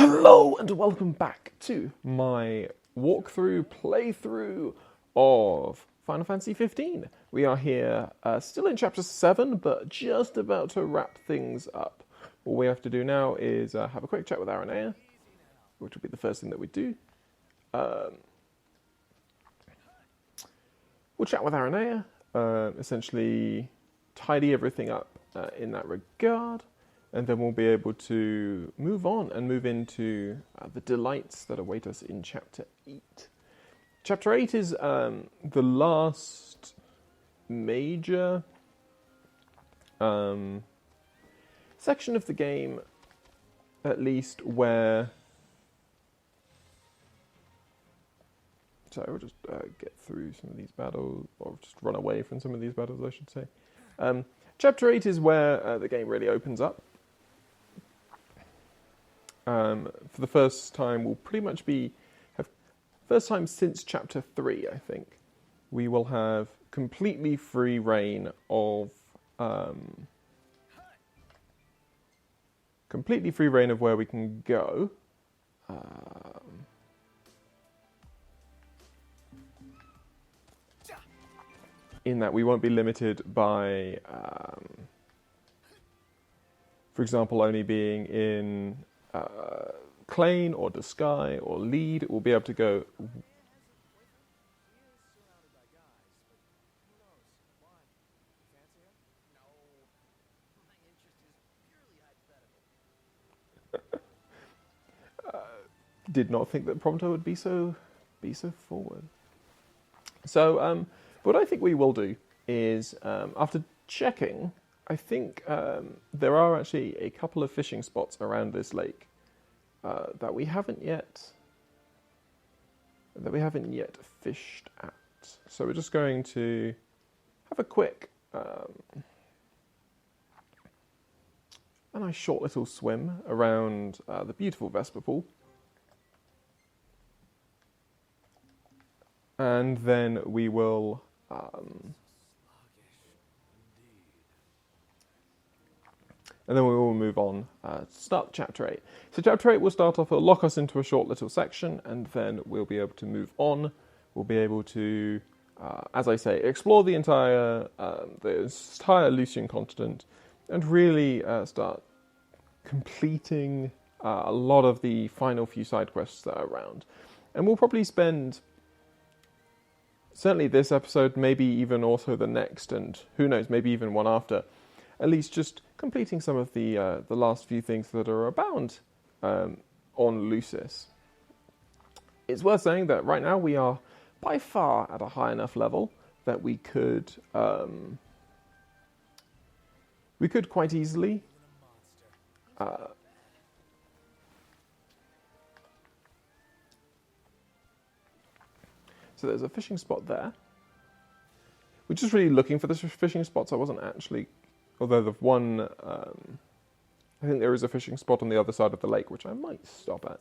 Hello and welcome back to my walkthrough playthrough of Final Fantasy 15. We are here still in Chapter 7, but just about to wrap things up. All we have to do now is have a quick chat with Aranea, which will be the first thing that we do. We'll chat with Aranea, essentially tidy everything up in that regard. And then we'll be able to move on and move into the delights that await us in Chapter 8. Chapter 8 is the last major section of the game, at least, where... So we'll just get through some of these battles, or just run away from some of these battles, I should say. Chapter 8 is where the game really opens up. For the first time, will pretty much first time since Chapter 3, I think. We will have completely free reign of where we can go. In that we won't be limited by, for example, only being in Clane or Disguise or Lead. We'll be able to go... Did not think that Prompto would be so forward. So, what I think we will do is, after checking, I think there are actually a couple of fishing spots around this lake that we haven't yet fished at. So we're just going to have a quick, a nice short little swim around the beautiful Vesper pool, and then we will. And then we will move on to start Chapter 8. So Chapter 8 will start off, it'll lock us into a short little section, and then we'll be able to move on. We'll be able to, as I say, explore the entire Lucian continent, and really start completing a lot of the final few side quests that are around. And we'll probably spend, certainly this episode, maybe even also the next, and who knows, maybe even one after, at least just completing some of the last few things that are abound on Lucis. It's worth saying that right now we are by far at a high enough level that we could quite easily so there's a fishing spot there. We're just really looking for the fishing spots. I wasn't actually... Although the one, I think there is a fishing spot on the other side of the lake, which I might stop at.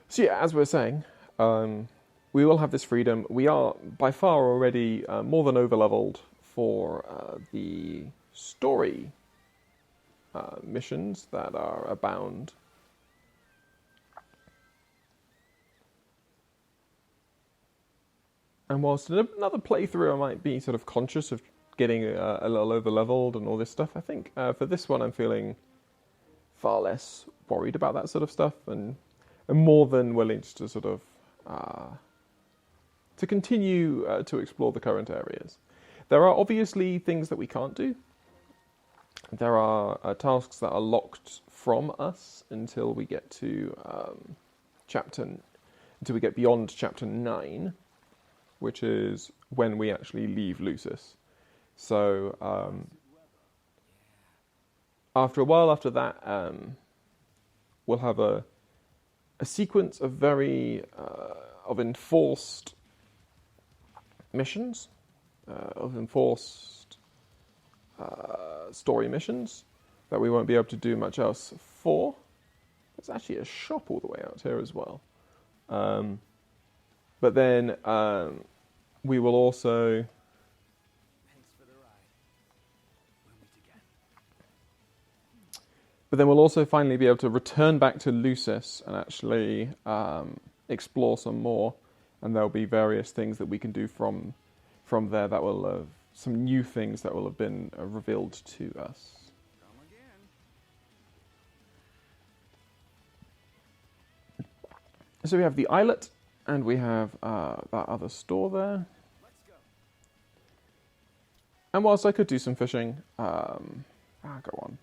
So yeah, as we're saying, we will have this freedom. We are by far already more than over-leveled for the story missions that are abound. And whilst in another playthrough I might be sort of conscious of getting a little over-leveled and all this stuff, I think for this one I'm feeling far less worried about that sort of stuff, and more than willing to sort of to continue to explore the current areas. There are obviously things that we can't do. There are tasks that are locked from us until we get to until we get beyond Chapter 9. Which is when we actually leave Lucis. So, after a while after that, we'll have a sequence of of enforced missions, of enforced story missions that we won't be able to do much else for. There's actually a shop all the way out here as well. But then we will also But then we'll also finally be able to return back to Lucis and actually explore some more. And there'll be various things that we can do from there that will some new things that will have been revealed to us. Come again. So we have the islet, and we have that other store there. Let's go. And whilst I could do some fishing, go on.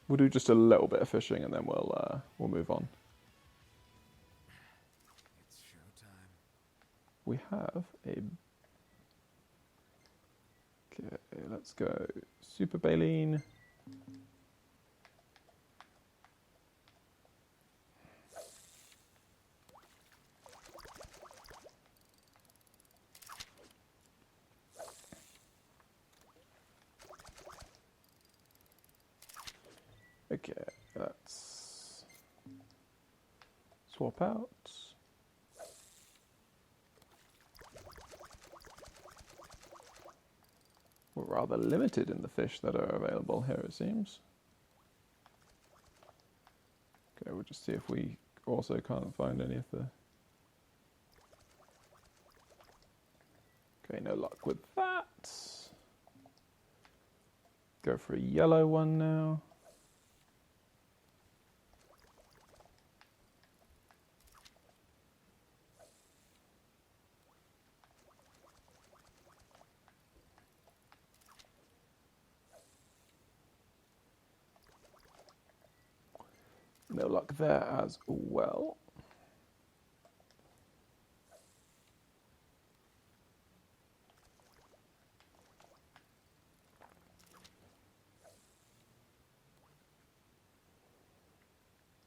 We'll do just a little bit of fishing, and then we'll move on. It's showtime. We have a... Okay, let's go. Super Baleen. Okay, let's swap out. We're rather limited in the fish that are available here, it seems. Okay, we'll just see if we also can't find any of the... Okay, no luck with that. Go for a yellow one now. No luck there as well.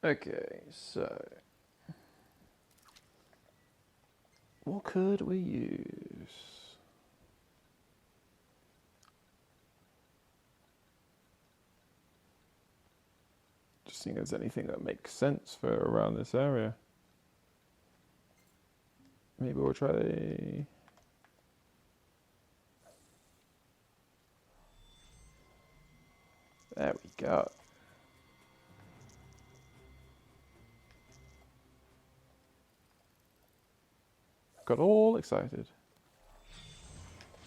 Okay, so what could we use? Just seeing if there's anything that makes sense for around this area. Maybe we'll try the... There we go. Got all excited.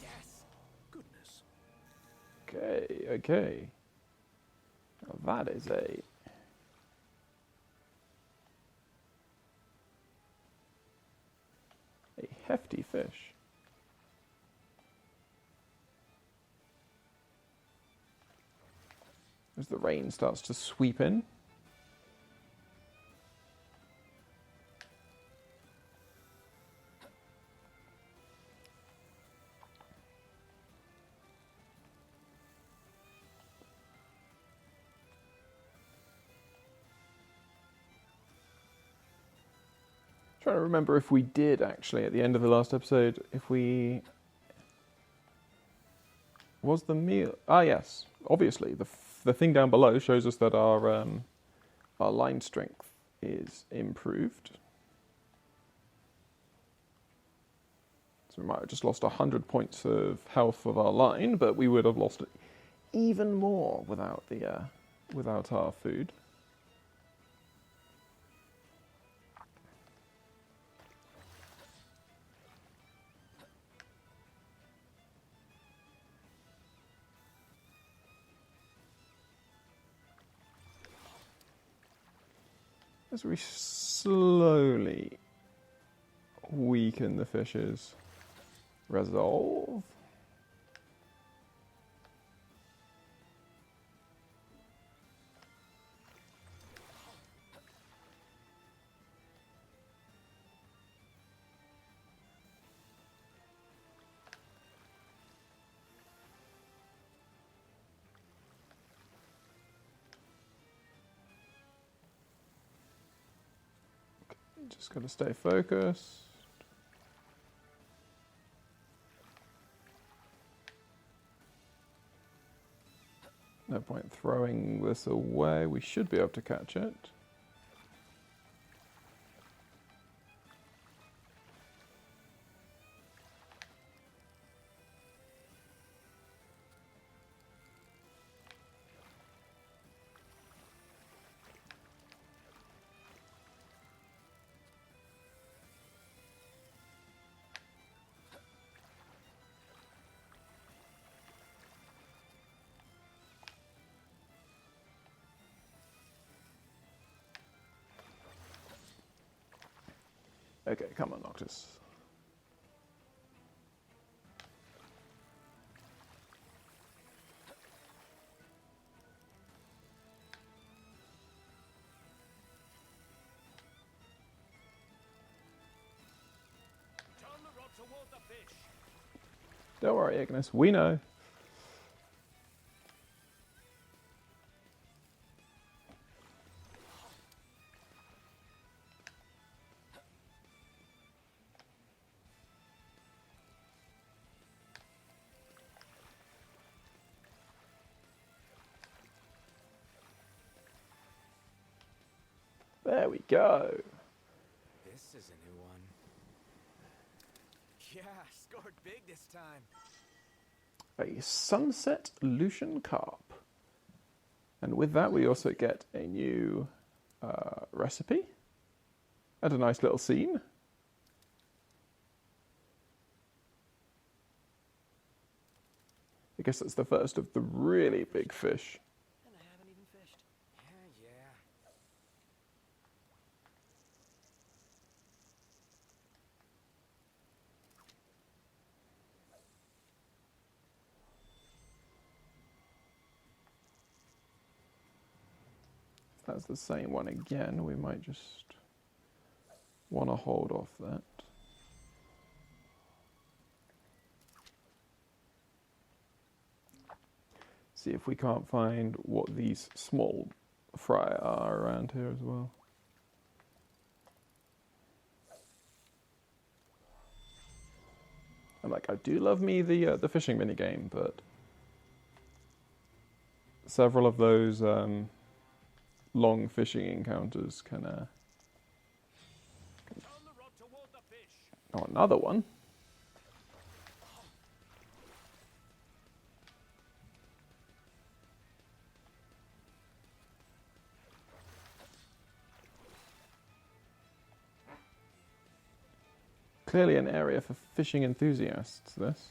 Yes. Goodness. Okay, okay. Now that is a hefty fish. As the rain starts to sweep in. Trying to remember if we did actually at the end of the last episode, if we... Was the meal... Ah, yes. Obviously, the thing down below shows us that our line strength is improved. So we might have just lost 100 points of health of our line, but we would have lost even more without the without our food. As we slowly weaken the fish's resolve. Just got to stay focused. No point throwing this away. We should be able to catch it. Okay, come on, Noctis. Turn the rod toward the fish. Don't worry, Ignis. We know. There we go. This is a new one. Yeah, scored big this time. A sunset Lucian Carp. And with that, we also get a new recipe and a nice little scene. I guess that's the first of the really big fish. And I haven't even fished. Yeah. If that's the same one again, we might just want to hold off that. See if we can't find what these small fry are around here as well. And like, I do love me the fishing mini game, but several of those long fishing encounters can. Turn the rod toward the fish. Oh, another one. Clearly an area for fishing enthusiasts, this.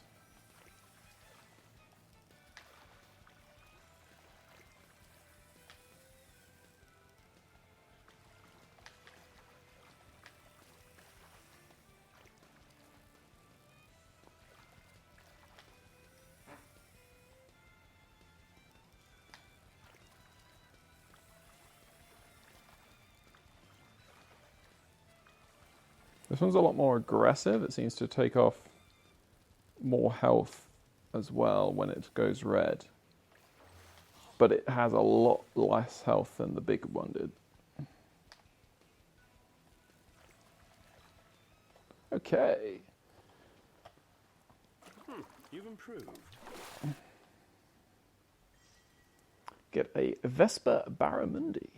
This one's a lot more aggressive. It seems to take off more health as well when it goes red. But it has a lot less health than the big one did. Okay. You've improved. Get a Vesper Barramundi.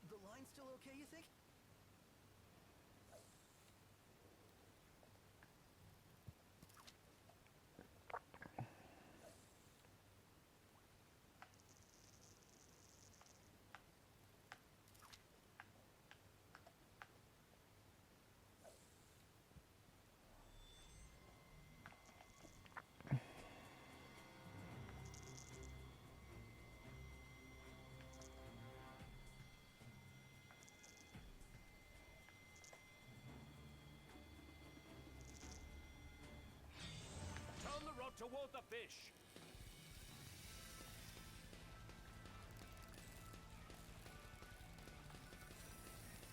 The line's still okay, you think? Turn the rod toward the fish.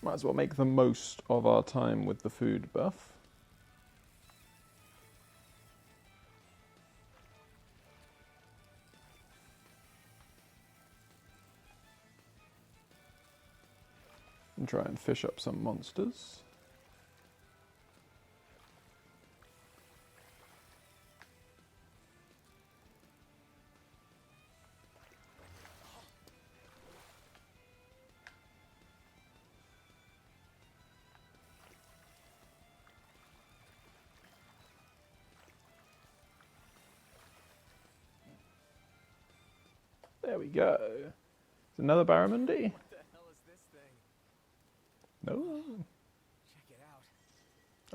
Might as well make the most of our time with the food buff. And try and fish up some monsters. There we go. It's another barramundi. What the hell is this thing? No. Check it out.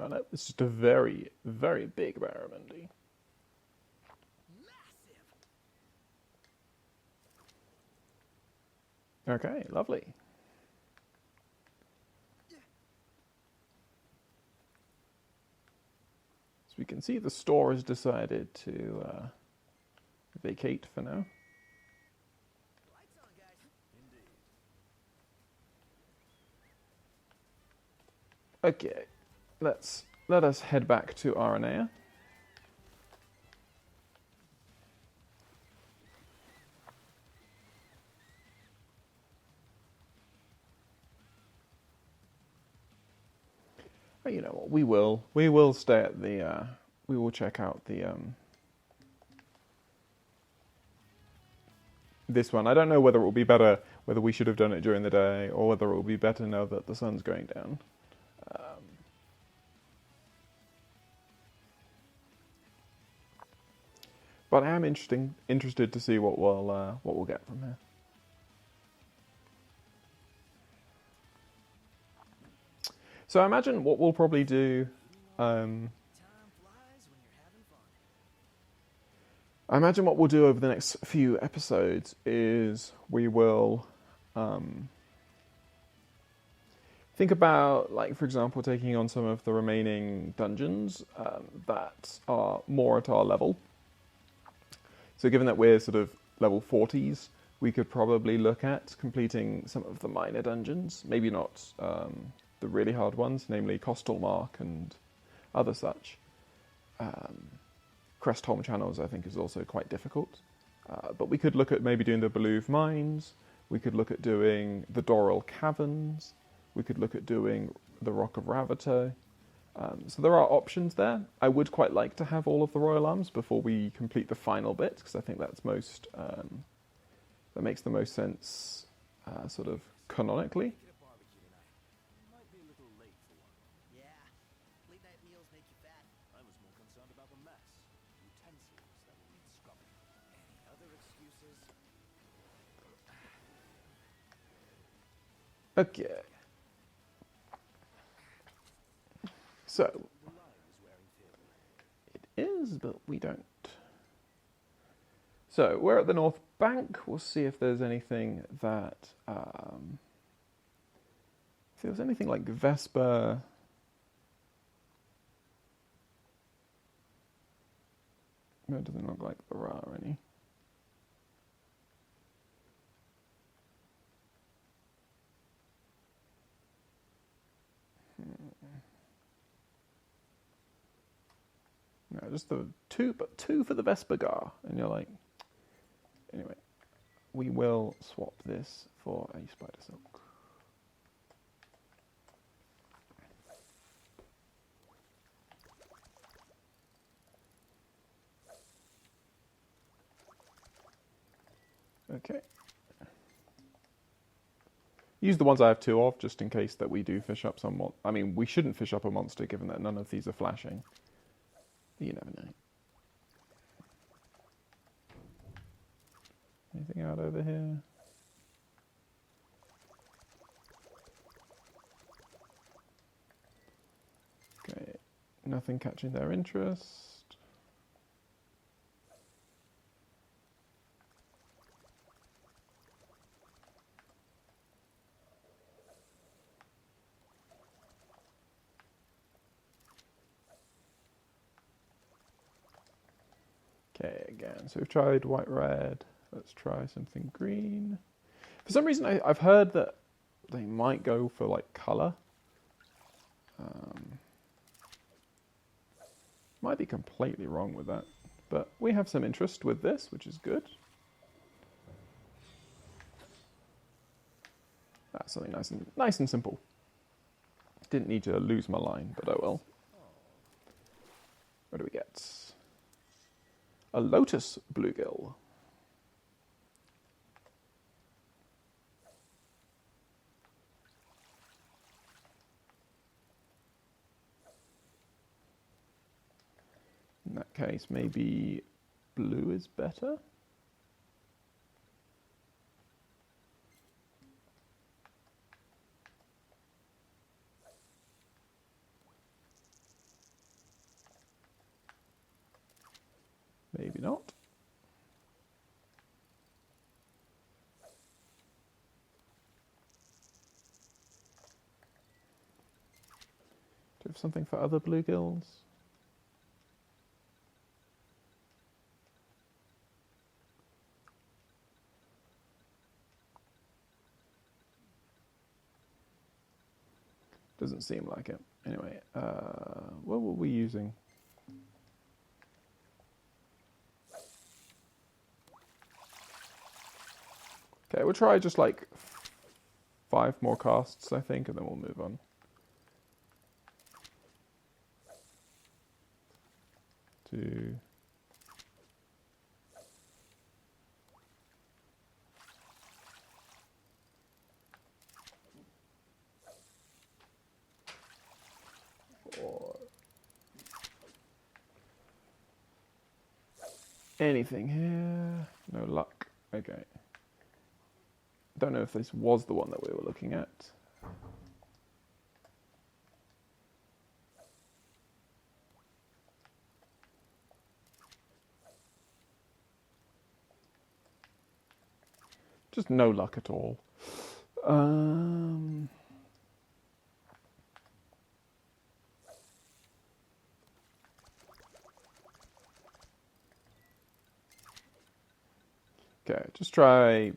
Oh no, it's just a very, very big barramundi. Massive. Okay, lovely. you can see, the store has decided to vacate for now. Lights on, guys. Indeed. Okay, let us head back to Aranea. But you know what? We will stay at the. We will check out the. This one. I don't know whether it will be better, whether we should have done it during the day, or whether it will be better now that the sun's going down. But I am interested to see what we'll get from here. So I imagine what we'll probably do. Time flies when you're having fun. I imagine what we'll do over the next few episodes is we will think about, like, for example, taking on some of the remaining dungeons that are more at our level. So given that we're sort of level 40s, we could probably look at completing some of the minor dungeons. Maybe not the really hard ones, namely Costalmark and other such. Crestholm channels, I think, is also quite difficult. But we could look at maybe doing the Beluve Mines. We could look at doing the Doral Caverns. We could look at doing the Rock of Ravito. So there are options there. I would quite like to have all of the Royal Arms before we complete the final bit, because I think that's most that makes the most sense, sort of canonically. Get a barbecue tonight. Might be a little late for one. Yeah. Late night meals make you fat. I was more concerned about the mess. Utensils that will need scrubbing. Any other excuses? Okay. So, The lion is wearing thin. it is, but we don't. So, we're at the North Bank. We'll see if there's anything that... if there's anything like Vesper... No, it doesn't look like there are any. No, just the two for the Vesper Gar, and you're like, anyway, we will swap this for a Spider Silk. Okay. Use the ones I have two of, just in case that we do fish up some. I mean, we shouldn't fish up a monster, given that none of these are flashing. You never know. Anything out over here? Okay, nothing catching their interest. Okay, again, so we've tried white, red. Let's try something green. For some reason, I've heard that they might go for, like, colour. Might be completely wrong with that. But we have some interest with this, which is good. That's something nice and simple. Didn't need to lose my line, but oh well. What do we get? A Lotus Bluegill. In that case, maybe blue is better. Maybe not. Do we have something for other bluegills? Doesn't seem like it. Anyway, what were we using? Okay, we'll try just like 5 more casts, I think, and then we'll move on. To or anything here. No luck. Okay. Don't know if this was the one that we were looking at. Just no luck at all. Okay, just try.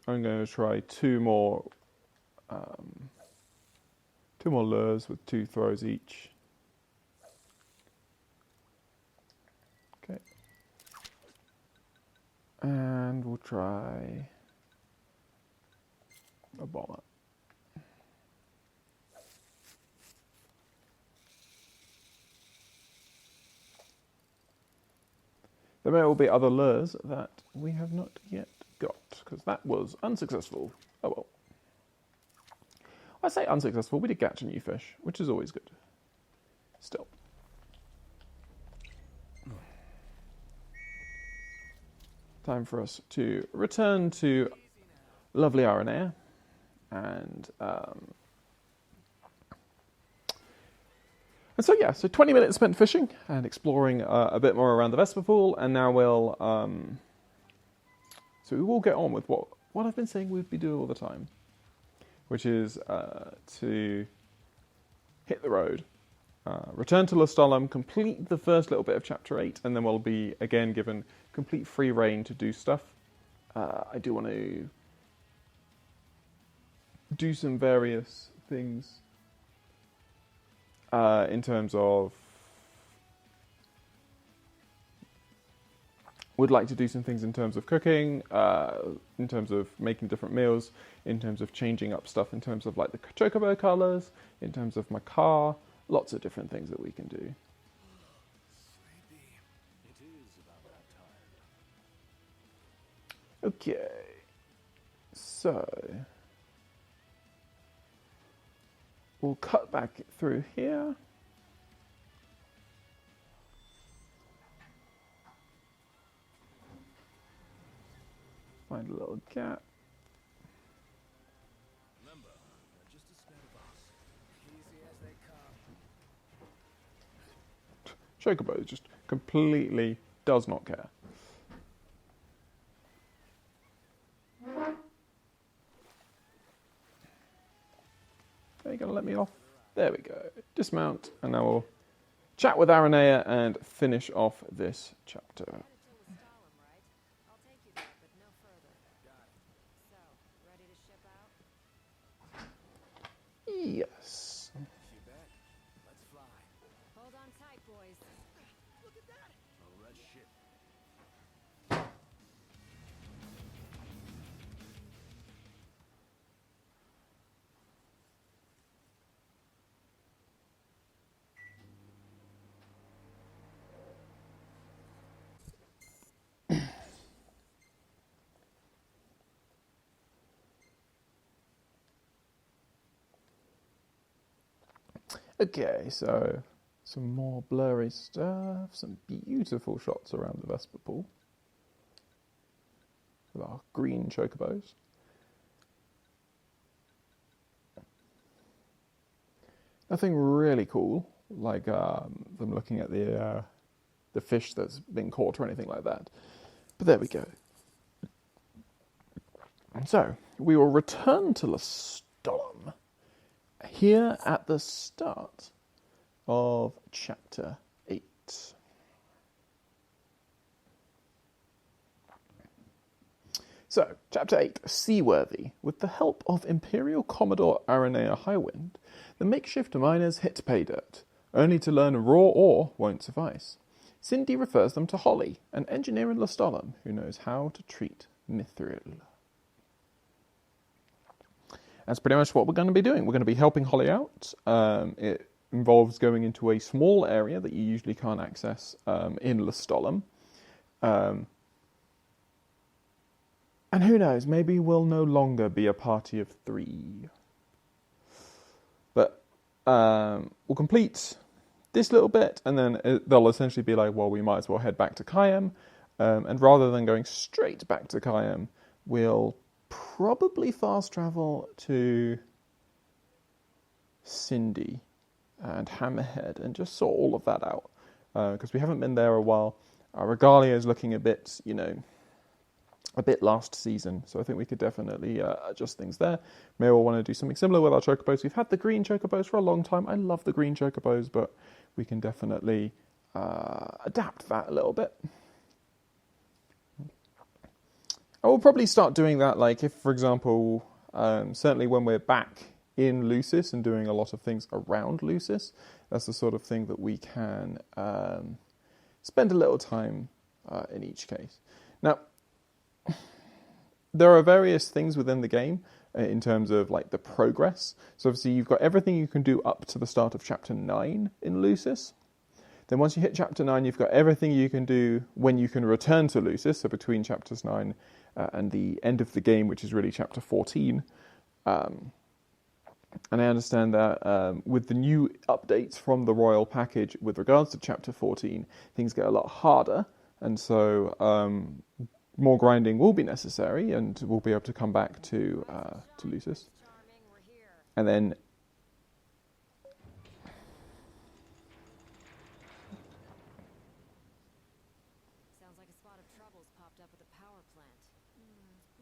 I'm going to try 2 more. 2 more lures with 2 throws each. Okay. And we'll try a bomber. There may well be other lures that we have not yet got, because that was unsuccessful. Oh well. I say unsuccessful, we did catch a new fish, which is always good. Still. Time for us to return to lovely Aranea and so yeah, so 20 minutes spent fishing and exploring a bit more around the Vesper pool, and now we'll so we will get on with what I've been saying we'd be doing all the time, which is to hit the road, return to Lustolum, complete the first little bit of Chapter 8, and then we'll be again given complete free reign to do stuff. I do want to do some various things in terms of, would like to do some things in terms of cooking, in terms of making different meals, in terms of changing up stuff, in terms of like the Chocobo colours, in terms of my car, lots of different things that we can do. Sleepy. It is about that time. Okay, so we'll cut back through here. Find a little gap. Remember, they're just a spare boss. Easy as they come. Chocobo just completely does not care. Are you going to let me off? There we go. Dismount, and now we'll chat with Aranea and finish off this chapter. Headed to Lustolum, right? I'll take you there, but no further. Got it. So, ready to ship out? Yes. You bet. Let's fly. Hold on tight, boys. Look at that! Oh, that shit. Okay, so some more blurry stuff, some beautiful shots around the Vesper pool with our green chocobos. Nothing really cool, like them looking at the fish that's been caught or anything like that. But there we go. And so, we will return to Lustolum here at the start of Chapter 8. So, Chapter 8, Seaworthy. With the help of Imperial Commodore Aranea Highwind, the makeshift miners hit pay dirt, only to learn raw ore won't suffice. Cindy refers them to Holly, an engineer in Lestallum who knows how to treat mithril. That's pretty much what we're going to be doing. We're going to be helping Holly out. It involves going into a small area that you usually can't access in Lestallum. And who knows, maybe we'll no longer be a party of 3. But we'll complete this little bit, and then they'll essentially be like, well, we might as well head back to Kayem. And rather than going straight back to Kayem, we'll probably fast travel to Cindy and Hammerhead and just sort all of that out. Because we haven't been there a while. Our Regalia is looking a bit, a bit last season, so I think we could definitely adjust things there. Maybe we'll want to do something similar with our Chocobos. We've had the green Chocobos for a long time. I love the green Chocobos, but we can definitely adapt that a little bit. I will probably start doing that, like if, for example, certainly when we're back in Lucis and doing a lot of things around Lucis, that's the sort of thing that we can spend a little time in each case. Now, there are various things within the game in terms of like the progress. So obviously you've got everything you can do up to the start of Chapter 9 in Lucis. Then once you hit Chapter 9, you've got everything you can do when you can return to Lucis, so between Chapters 9 and the end of the game, which is really Chapter 14. And I understand that with the new updates from the Royal Package with regards to Chapter 14, things get a lot harder, and so more grinding will be necessary, and we'll be able to come back to Lucis. And then Sounds like a spot of trouble's popped up at the power plant.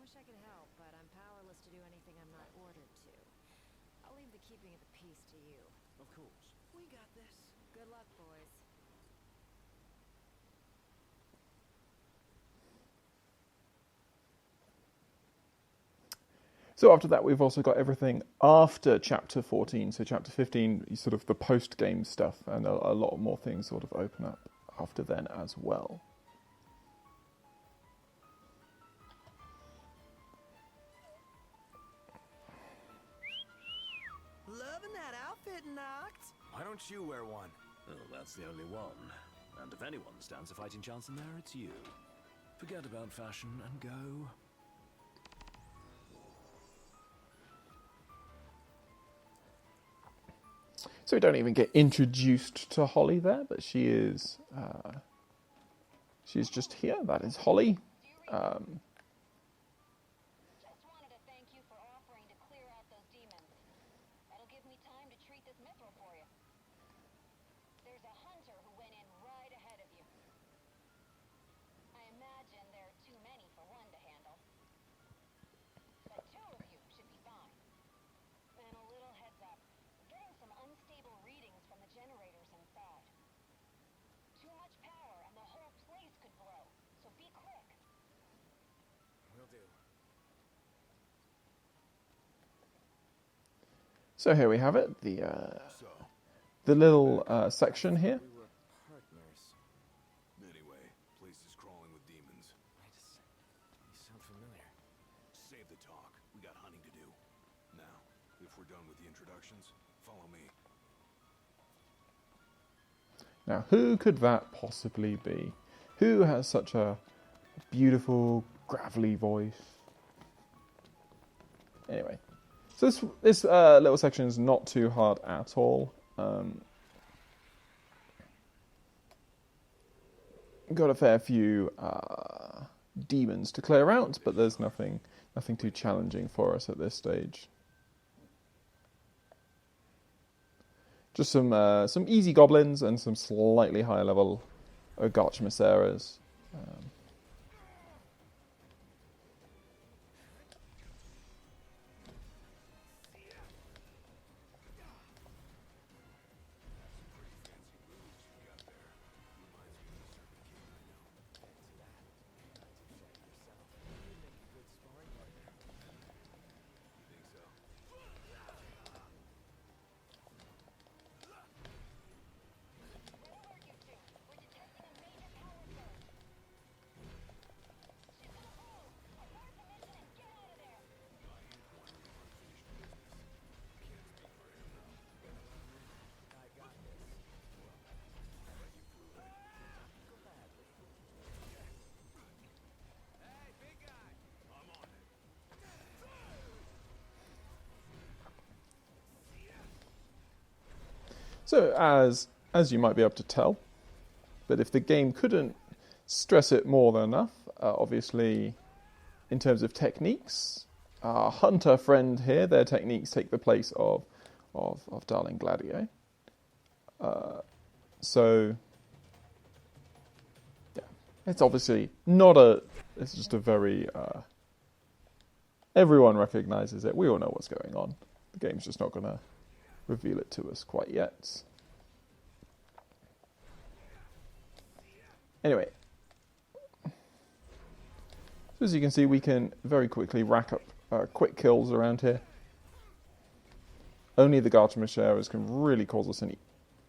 Wish I could help, but I'm powerless to do anything I'm not ordered to. I'll leave the keeping of the peace to you. Of course. We got this. Good luck, boys. so after that, we've also got everything after Chapter 14. So Chapter 15 is sort of the post-game stuff, and a lot more things sort of open up after then as well. Loving that outfit, Noct. Why don't you wear one? Oh, that's the only one. And if anyone stands a fighting chance in there, it's you. Forget about fashion and go. So we don't even get introduced to Holly there, but she's just here. That is Holly. Just wanted to thank you for offering to clear out those demons. That'll give me time to treat this mithril for you. There's a hunter who went in right ahead of you. I imagine there are too many for one to handle. But 2 of you should be fine. And a little heads up. Getting some unstable readings from the generators inside. Too much power and the whole place could blow. So be quick. Will do. So here we have it, the So, little section here. we were partners. Anyway, place is crawling with demons. You sound familiar. Save the talk. We got hunting to do. Now, if we're done with the introductions, follow me. Now, who could that possibly be? Who has such a beautiful, gravelly voice? Anyway, so this little section is not too hard at all. Got a fair few demons to clear out, but there's nothing too challenging for us at this stage. Just some easy goblins and some slightly higher level Garchimaceras. So as you might be able to tell, but if the game couldn't stress it more than enough, obviously in terms of techniques, our hunter friend here, their techniques take the place of Darling Gladio. So yeah, it's obviously not it's just a very, everyone recognizes it. We all know what's going on. The game's just not going to reveal it to us quite yet. Anyway, so as you can see, we can very quickly rack up quick kills around here. Only the Garchimaceras can really cause us any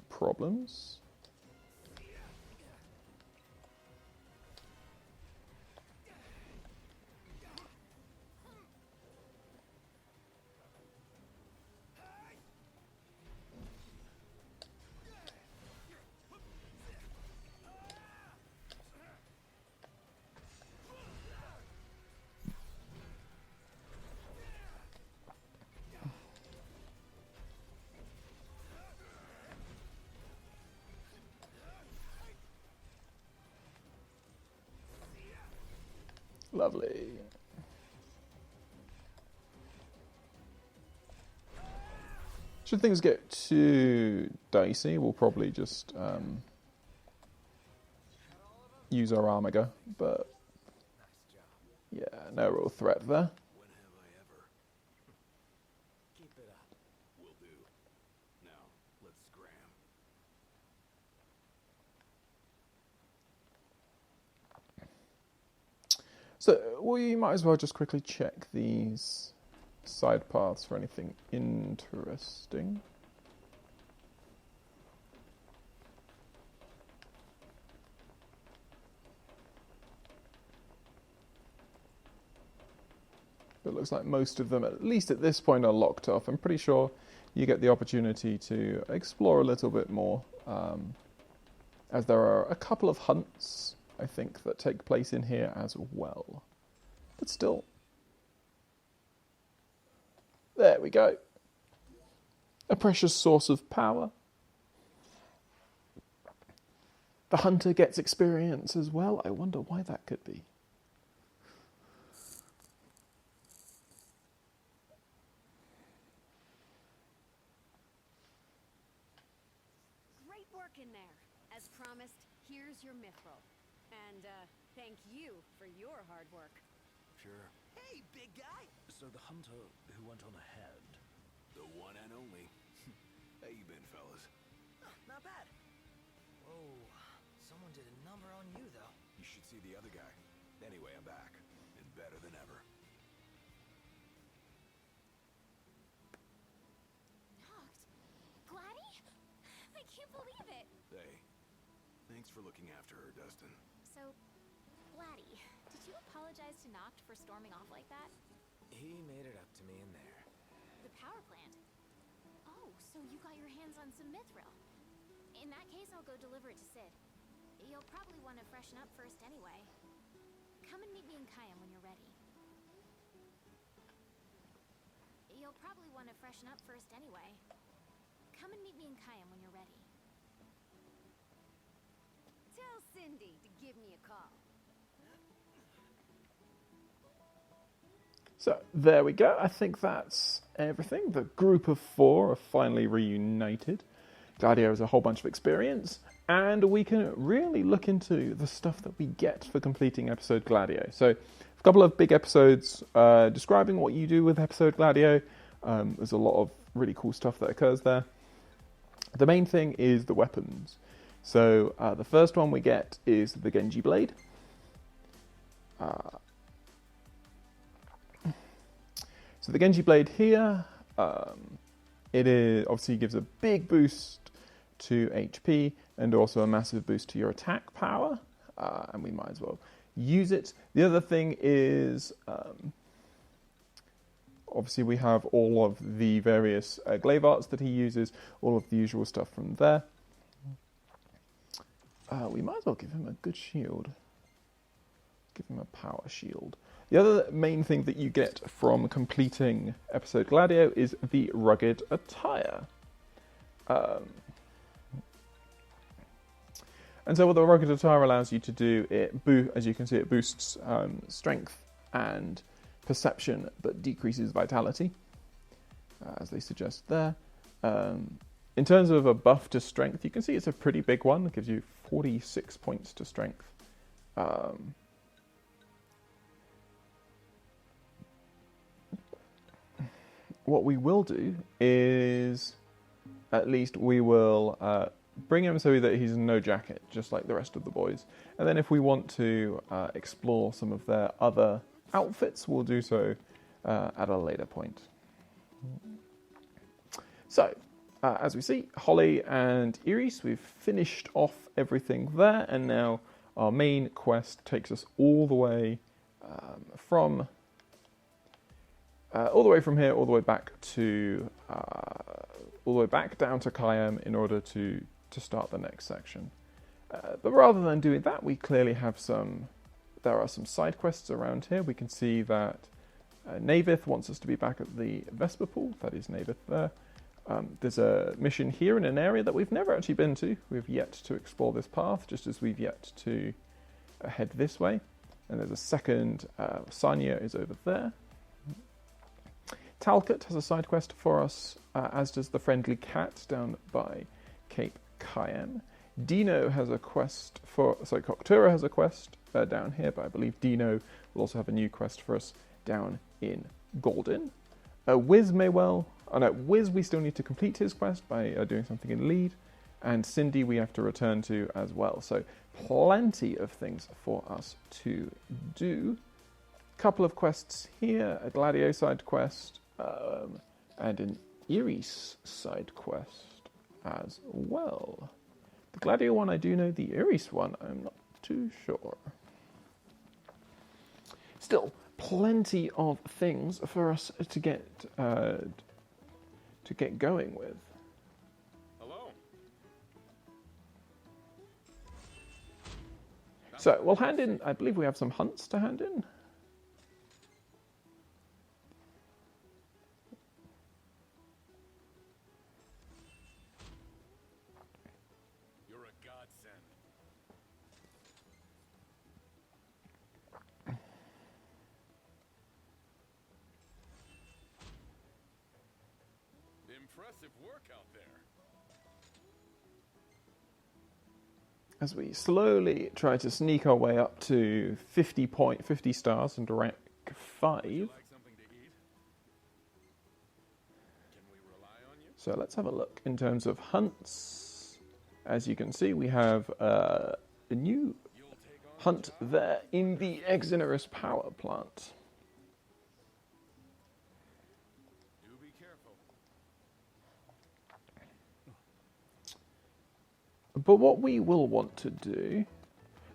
problems. Lovely. Should things get too dicey, we'll probably just use our Armiger, but yeah, no real threat there. When have I ever? Keep it up. Will do. Now, let's scram. So we might as well just quickly check these side paths for anything interesting. It looks like most of them, at least at this point, are locked off. I'm pretty sure you get the opportunity to explore a little bit more, as there are a couple of hunts, I think, that take place in here as well. But still. There we go. A precious source of power. The hunter gets experience as well. I wonder why that could be. Great work in there. As promised, here's your mithril. And, thank you for your hard work. Sure. Hey, big guy! So the hunter who went on ahead. The one and only. How you been, fellas? Oh, not bad. Whoa, someone did a number on you, though. You should see the other guy. Anyway, I'm back. And better than ever. Knocked? Gladdy? I can't believe it. Hey, thanks for looking after her, Dustin. So, Gladdy, did you apologize to Noct for storming off like that? He made it up to me in there. The power plant? Oh, so you got your hands on some mithril. In that case, I'll go deliver it to Sid. You'll probably want to freshen up first anyway. Come and meet me in Kayam when you're ready. You'll probably want to freshen up first anyway. Come and meet me in Kayam when you're ready. Tell Cindy to give me a call. So there we go. I think that's everything. The group of four are finally reunited. Gladio has a whole bunch of experience, and we can really look into the stuff that we get for completing episode Gladio. So a couple of big episodes describing what you do with episode Gladio. There's a lot of really cool stuff that occurs there. The main thing is the weapons. So the first one we get is the Genji Blade. So the Genji Blade here, it is obviously gives a big boost to HP and also a massive boost to your attack power, and we might as well use it. The other thing is, obviously we have all of the various glaive arts that he uses, all of the usual stuff from there. We might as well give him a good shield. Give him a power shield. The other main thing that you get from completing episode Gladio is the rugged attire. And so what the Rugged Attire allows you to do, as you can see, it boosts strength and perception, but decreases vitality, as they suggest there. In terms of a buff to strength, you can see it's a pretty big one. It gives you 46 points to strength. What we will do is, at least we will bring him so that he's no jacket, just like the rest of the boys. And then if we want to explore some of their other outfits, we'll do so at a later point. So, as we see, Holly and Iris, we've finished off everything there, and now our main quest takes us all the way from here, all the way back to down to Kayam in order to start the next section. But rather than doing that, we clearly have there are some side quests around here. We can see that Navith wants us to be back at the Vesper pool. That is Navith there. There's a mission here in an area that we've never actually been to. We've yet to explore this path, just as we've yet to head this way. And there's a second, Sanya is over there. Talcott has a side quest for us, as does the Friendly Cat down by Cape Cayenne. Dino has a quest Coctura has a quest down here, but I believe Dino will also have a new quest for us down in Golden. Wiz we still need to complete his quest by doing something in Lead, and Cindy we have to return to as well. So plenty of things for us to do. Couple of quests here, a Gladio side quest, and an Iris side quest as well. The Gladio one I do know, the Iris one I'm not too sure. Still, plenty of things for us to get going with. Hello. So we'll hand in. I believe we have some hunts to hand in. You're a godsend. Impressive work out there. As we slowly try to sneak our way up to 50 stars and rank 5. Like something to eat? Can we rely on you? So let's have a look in terms of hunts. As you can see, we have a new hunt there in the Exonerous power plant. Do be careful. But what we will want to do...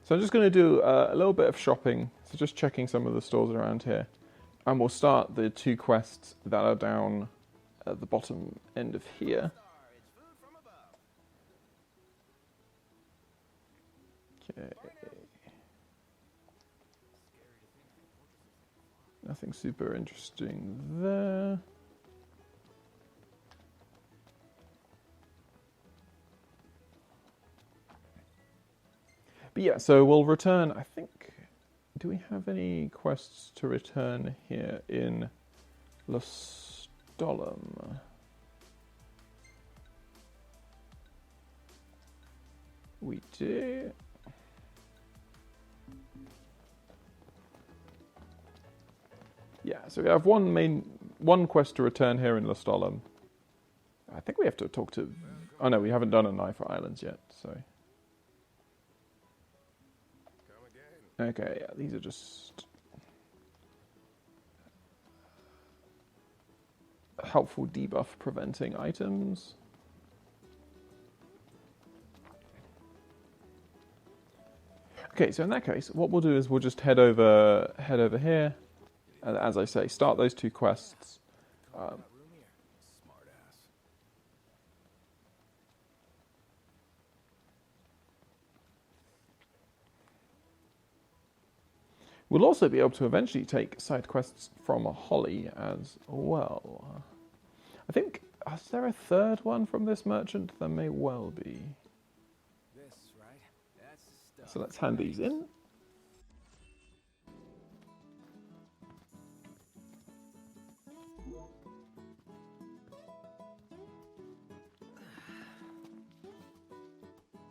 So I'm just going to do a little bit of shopping. So just checking some of the stores around here. And we'll start the 2 quests that are down at the bottom end of here. Okay. Nothing super interesting there. But yeah, so we'll return, I think... Do we have any quests to return here in Lostolum? We do. Yeah, so we have one quest to return here in Lostolum. I think we have to talk to... Oh no, we haven't done a Knifer Islands yet, so... Okay, yeah, these are just helpful debuff preventing items. Okay, so in that case, what we'll do is we'll just head over here, and as I say, start those 2 quests. Smart ass. We'll also be able to eventually take side quests from Holly as well. I think, is there a third one from this merchant? There may well be. This, right? So let's hand these in.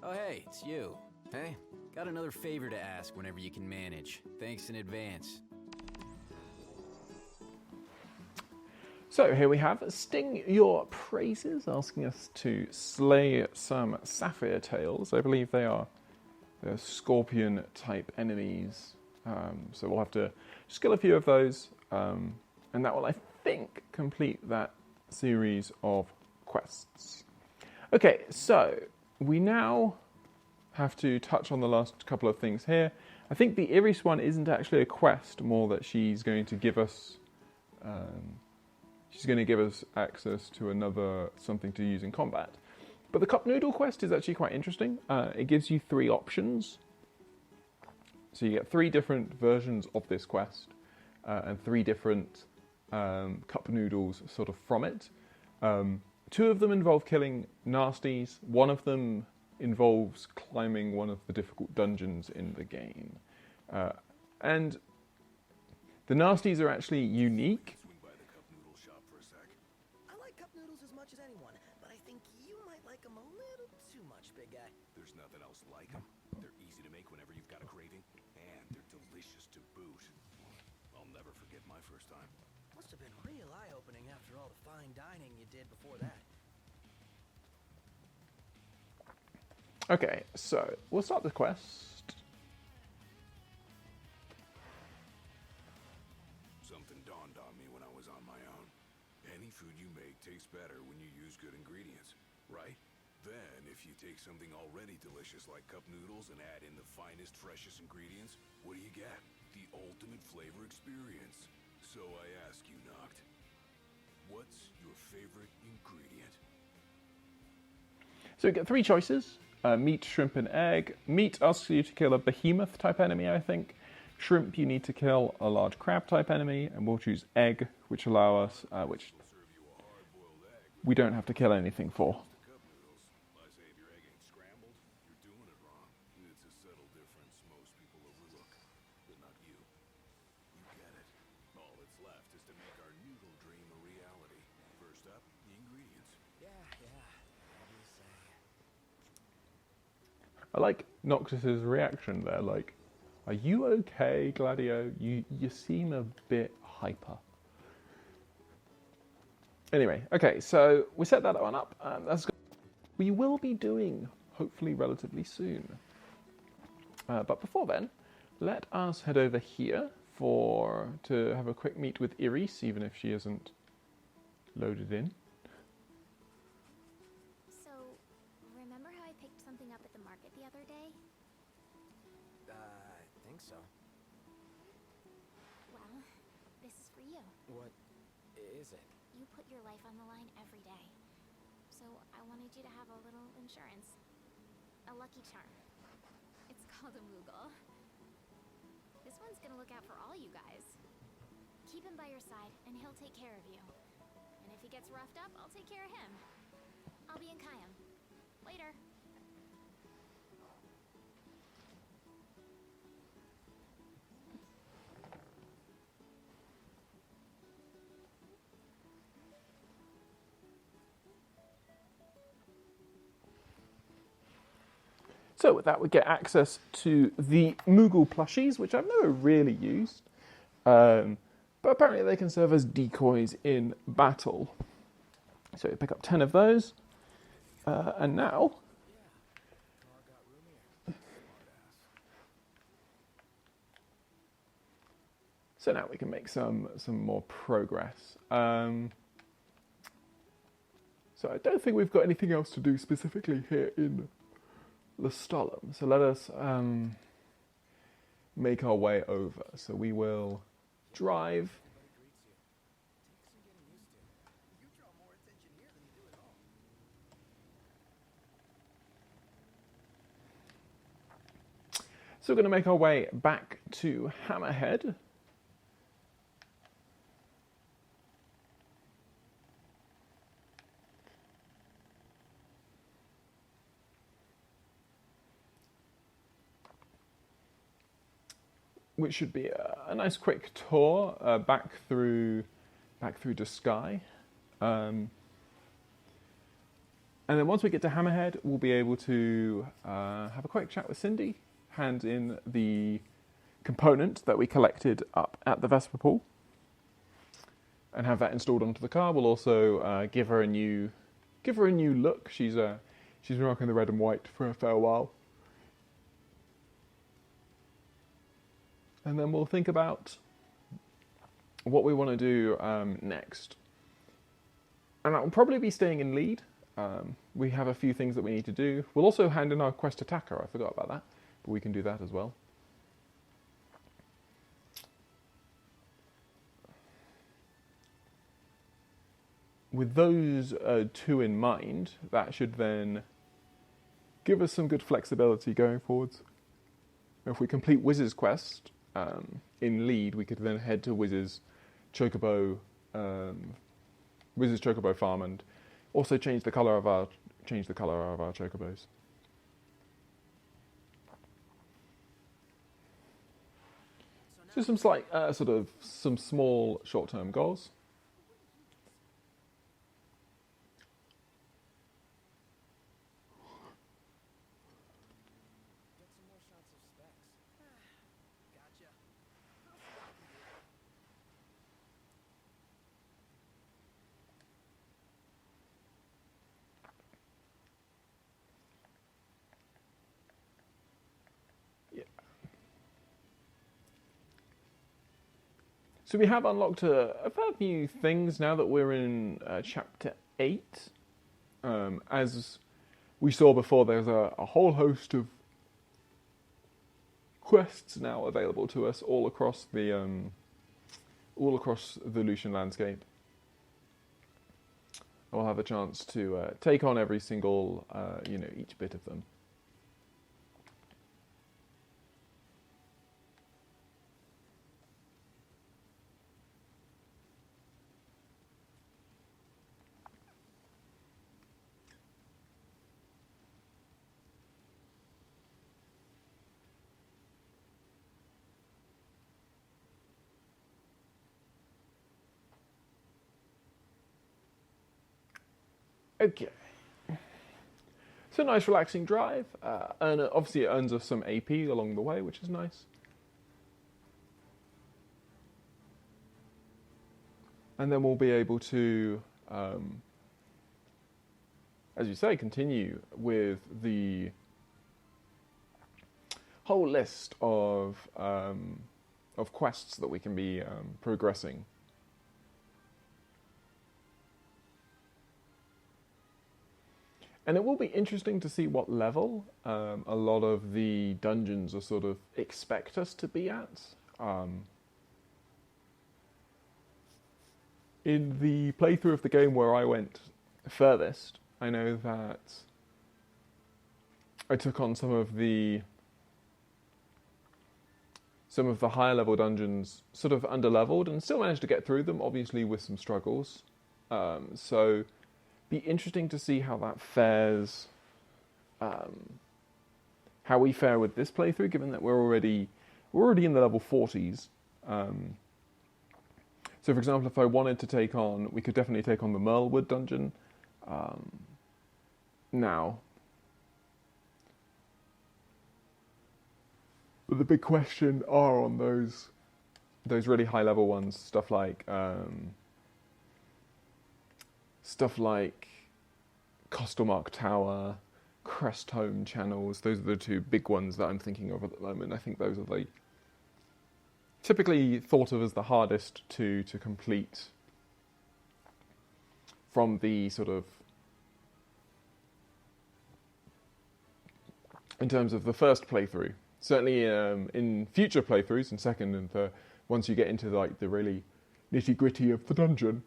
Oh, hey, it's you. Hey, got another favor to ask whenever you can manage. Thanks in advance. So here we have Sting Your Praises, asking us to slay some sapphire tails. I believe they're scorpion type enemies. So we'll have to skill a few of those, and that will, I think, complete that series of quests. Okay, so we now have to touch on the last couple of things here. I think the Iris one isn't actually a quest, more that she's going to give us access to another something to use in combat. But the Cup Noodle quest is actually quite interesting. It gives you 3 options. So you get 3 different versions of this quest and 3 different cup noodles sort of from it. 2 of them involve killing nasties. 1 of them involves climbing one of the difficult dungeons in the game. And the nasties are actually unique. Swing by the cup noodle shop for a sec. I like cup noodles as much as anyone, but I think you might like them a little too much, big guy. There's nothing else like them. They're easy to make whenever you've got a craving, and they're delicious to boot. I'll never forget my first time. Must have been real eye-opening after all the fine dining you did before that. Okay, so we'll start the quest. Something dawned on me when I was on my own. Any food you make tastes better when you use good ingredients, right? Then, if you take something already delicious like cup noodles and add in the finest, freshest ingredients, what do you get? The ultimate flavor experience. So I ask you, Noct, what's your favorite ingredient? So we get 3 choices. Meat, shrimp, and egg. Meat asks you to kill a behemoth type enemy, I think. Shrimp, you need to kill a large crab type enemy, and we'll choose egg, which allow us, which we don't have to kill anything for. Cup noodles. I say if your egg ain't scrambled, you're doing it wrong. It's a subtle difference most people overlook, but not you. You get it. All that's left is to make our noodle dream a reality. First up, the ingredients. Yeah. What do you say? I like Noctis's reaction there, like, are you okay, Gladio? You seem a bit hyper. Anyway, okay, so we set that one up. That's we will be doing, hopefully relatively soon. But before then, let us head over here to have a quick meet with Iris, even if she isn't loaded in. So, remember how I picked something up at the market the other day? I think so. Well, this is for you. What is it? You put your life on the line every day. So, I wanted you to have a little insurance. A lucky charm. It's called a Moogle. This one's gonna look out for all you guys. Keep him by your side, and he'll take care of you. And if he gets roughed up, I'll take care of him. I'll be in Kayam. Later. So with that, we get access to the Moogle plushies, which I've never really used. But apparently they can serve as decoys in battle. So we pick up 10 of those. And now... So now we can make some more progress. So I don't think we've got anything else to do specifically here in Lestallum. So let us make our way over. So we will drive. So we're going to make our way back to Hammerhead. which should be a nice quick tour back through to Sky. And then once we get to Hammerhead, we'll be able to have a quick chat with Cindy, hand in the component that we collected up at the Vesper Pool, and have that installed onto the car. We'll also give her a new look. She's been rocking the red and white for a fair while. And then we'll think about what we want to do next. And that will probably be staying in lead. We have a few things that we need to do. We'll also hand in our quest attacker. I forgot about that, but we can do that as well. With those two in mind, that should then give us some good flexibility going forwards. If we complete Wiz's quest in lead, we could then head to Wiz's Chocobo farm and also change the color of our Chocobos. So some slight some small short-term goals. So we have unlocked a fair few things now that we're in Chapter 8. As we saw before, there's a whole host of quests now available to us all across the Lucian landscape. We'll have a chance to take on every single, each bit of them. Okay, so nice relaxing drive, and obviously it earns us some AP along the way, which is nice. And then we'll be able to, as you say, continue with the whole list of quests that we can be progressing. And it will be interesting to see what level a lot of the dungeons are sort of expect us to be at. In the playthrough of the game where I went furthest, I know that I took on some of the higher level dungeons sort of underleveled and still managed to get through them, obviously with some struggles. So be interesting to see how that fares, how we fare with this playthrough, given that we're already in the level 40s. So, for example, if I wanted to take on, we could definitely take on the Merlewood dungeon now. But the big question are on those really high level ones, stuff like Costlemark Tower, Crestholm Channels. Those are the two big ones that I'm thinking of at the moment. I think those are the typically thought of as the hardest to complete from the sort of, in terms of the first playthrough. Certainly in future playthroughs, and second and third, once you get into like the really nitty gritty of the dungeon,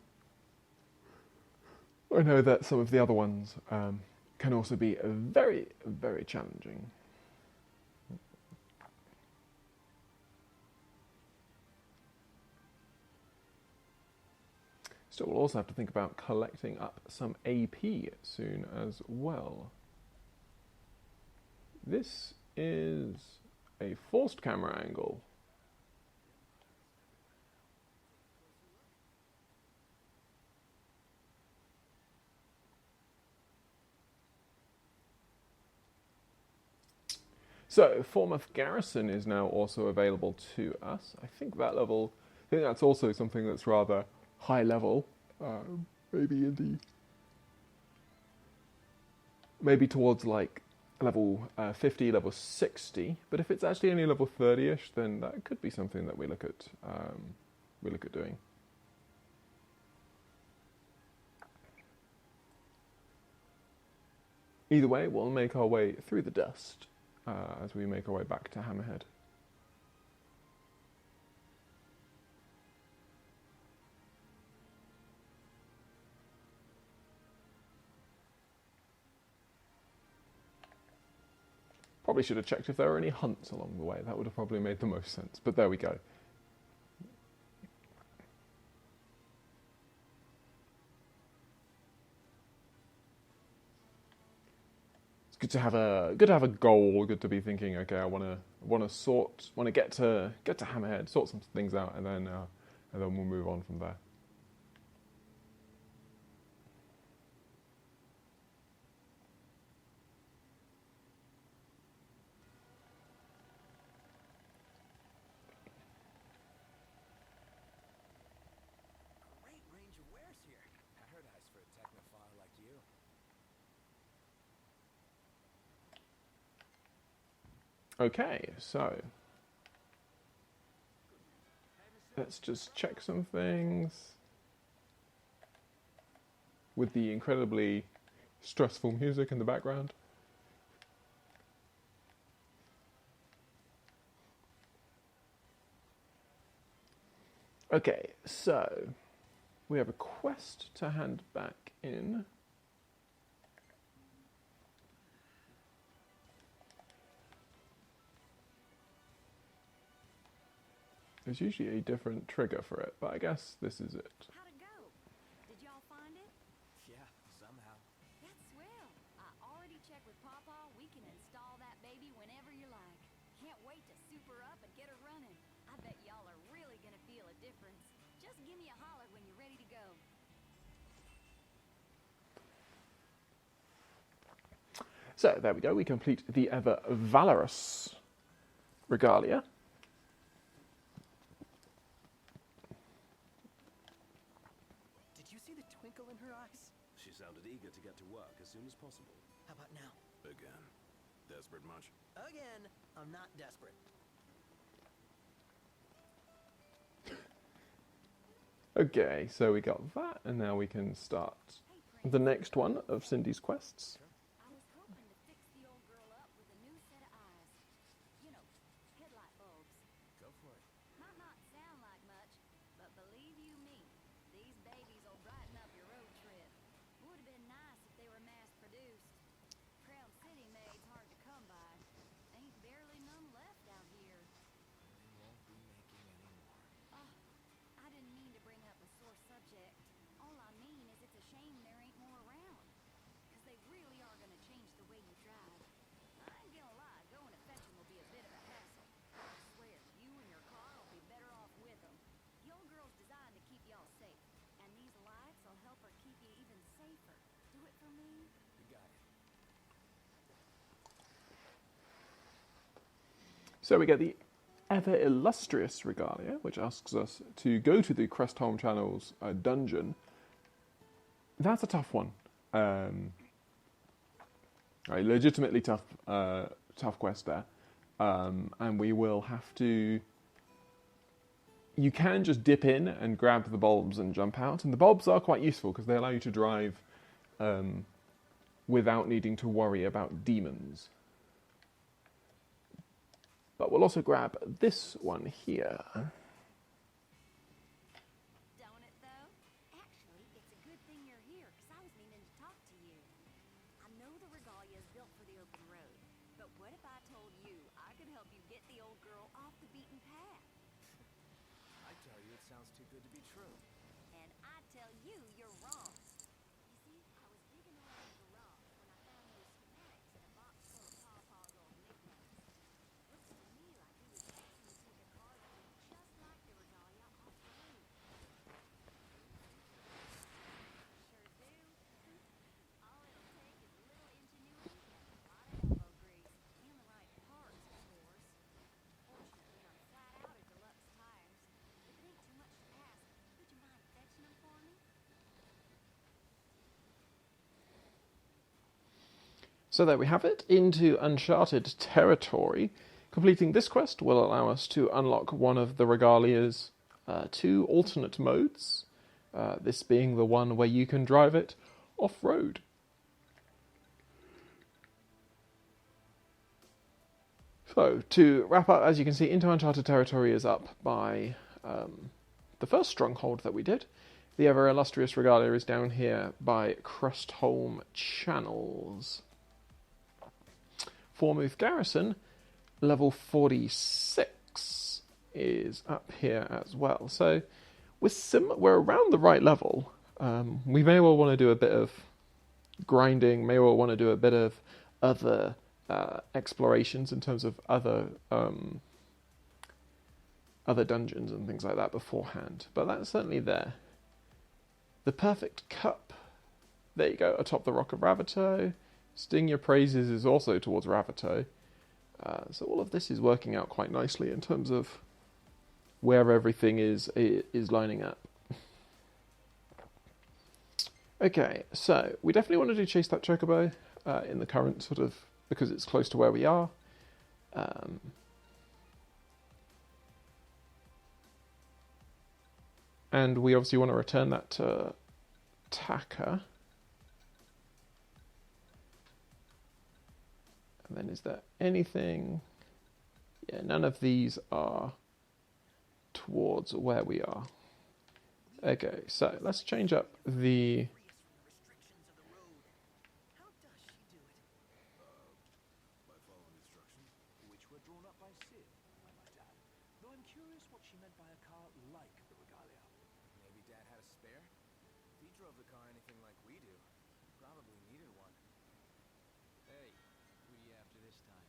I know that some of the other ones can also be very, very challenging. Still, we'll also have to think about collecting up some AP soon as well. This is a forced camera angle. So, Falmouth Garrison is now also available to us. I think that's also something that's rather high level. Maybe towards like level 50, level 60. But if it's actually only level 30ish, then that could be something that we look at doing. Either way, we'll make our way through the dust as we make our way back to Hammerhead. Probably should have checked if there were any hunts along the way. That would have probably made the most sense. But there we go. It's good to have a goal. Good to be thinking. Okay, I want to get to Hammerhead, sort some things out, and then we'll move on from there. Great range of wares here. Paradise for a technophile like you. Okay, so let's just check some things with the incredibly stressful music in the background. Okay, so we have a quest to hand back in. There's usually a different trigger for it, but I guess this is it. How'd it go? Did y'all find it? Yeah, somehow. That's swell. I already checked with Pawpaw. We can install that baby whenever you like. Can't wait to soup her up and get her running. I bet y'all are really gonna feel a difference. Just give me a holler when you're ready to go. So there we go, we complete the ever valorous regalia. Did you see the twinkle in her eyes? She sounded eager to get to work as soon as possible. How about now? Again. Desperate much? Again, I'm not desperate. Okay, so we got that, and now we can start the next one of Cindy's quests. I was hoping to fix the old girl up with a new set of eyes. You know, headlight bulbs. Go for it. Might not sound like much, but believe you me, these babies will brighten up your road trip. Would have been nice if they were mass-produced. Crown City made's hard to come by. Ain't barely none left out here. They won't be making any more. Oh, I didn't mean to bring up a sore subject. All I mean is it's a shame there ain't more around. 'Cause they really are gonna change the way you drive. I ain't gonna lie, going to fetch 'em will be a bit of a hassle. I swear, you and your car will be better off with 'em. The old girl's designed to keep y'all safe, and these lights will help her keep you even safer. Do it for me? You got it. So we get the ever illustrious regalia, which asks us to go to the Crestholm Channel's dungeon. That's a tough one. A legitimately tough quest there. And we will have to... You can just dip in and grab the bulbs and jump out. And the bulbs are quite useful because they allow you to drive without needing to worry about demons. But we'll also grab this one here. Don't it, though? Actually, it's a good thing you're here, 'cause I was meaning to talk to you. I know the regalia is built for the open road, but what if I told you I could help you get the old girl off the beaten path? I tell you, it sounds too good to be true. And I tell you, you're wrong. You see, I was digging around the garage when I found those schematics in a box full of Pawpaw's old knickknacks. Looks to me like he was fixing to take a car that looked just like the regalia off the road. Sure do. All it'll take is a little ingenuity and a lot of elbow grease. And the right parts, So there we have it, into uncharted territory. Completing this quest will allow us to unlock one of the Regalia's 2 alternate modes, this being the one where you can drive it off-road. So, to wrap up, as you can see, into uncharted territory is up by the first stronghold that we did. The ever illustrious Regalia is down here by Crustholm Channels. Formouth Garrison, level 46, is up here as well. So we're around the right level. We may well want to do a bit of grinding, may well want to do a bit of other explorations in terms of other dungeons and things like that beforehand. But that's certainly there. The Perfect Cup. There you go, atop the Rock of Ravito. Sting Your Praises is also towards Ravito. So all of this is working out quite nicely in terms of where everything is lining up. Okay, so we definitely want to chase that Chocobo in the current sort of, because it's close to where we are. And we obviously want to return that to Taka. And then is there anything? Yeah, none of these are towards where we are. Okay, so let's change up the... How does she do it? By following instructions, which were drawn up by Sid, I might add. Though I'm curious what she meant by a car like the Regalia. Maybe Dad had a spare? If he drove the car anything like we do, he probably needed one. Hey, who are you after this time?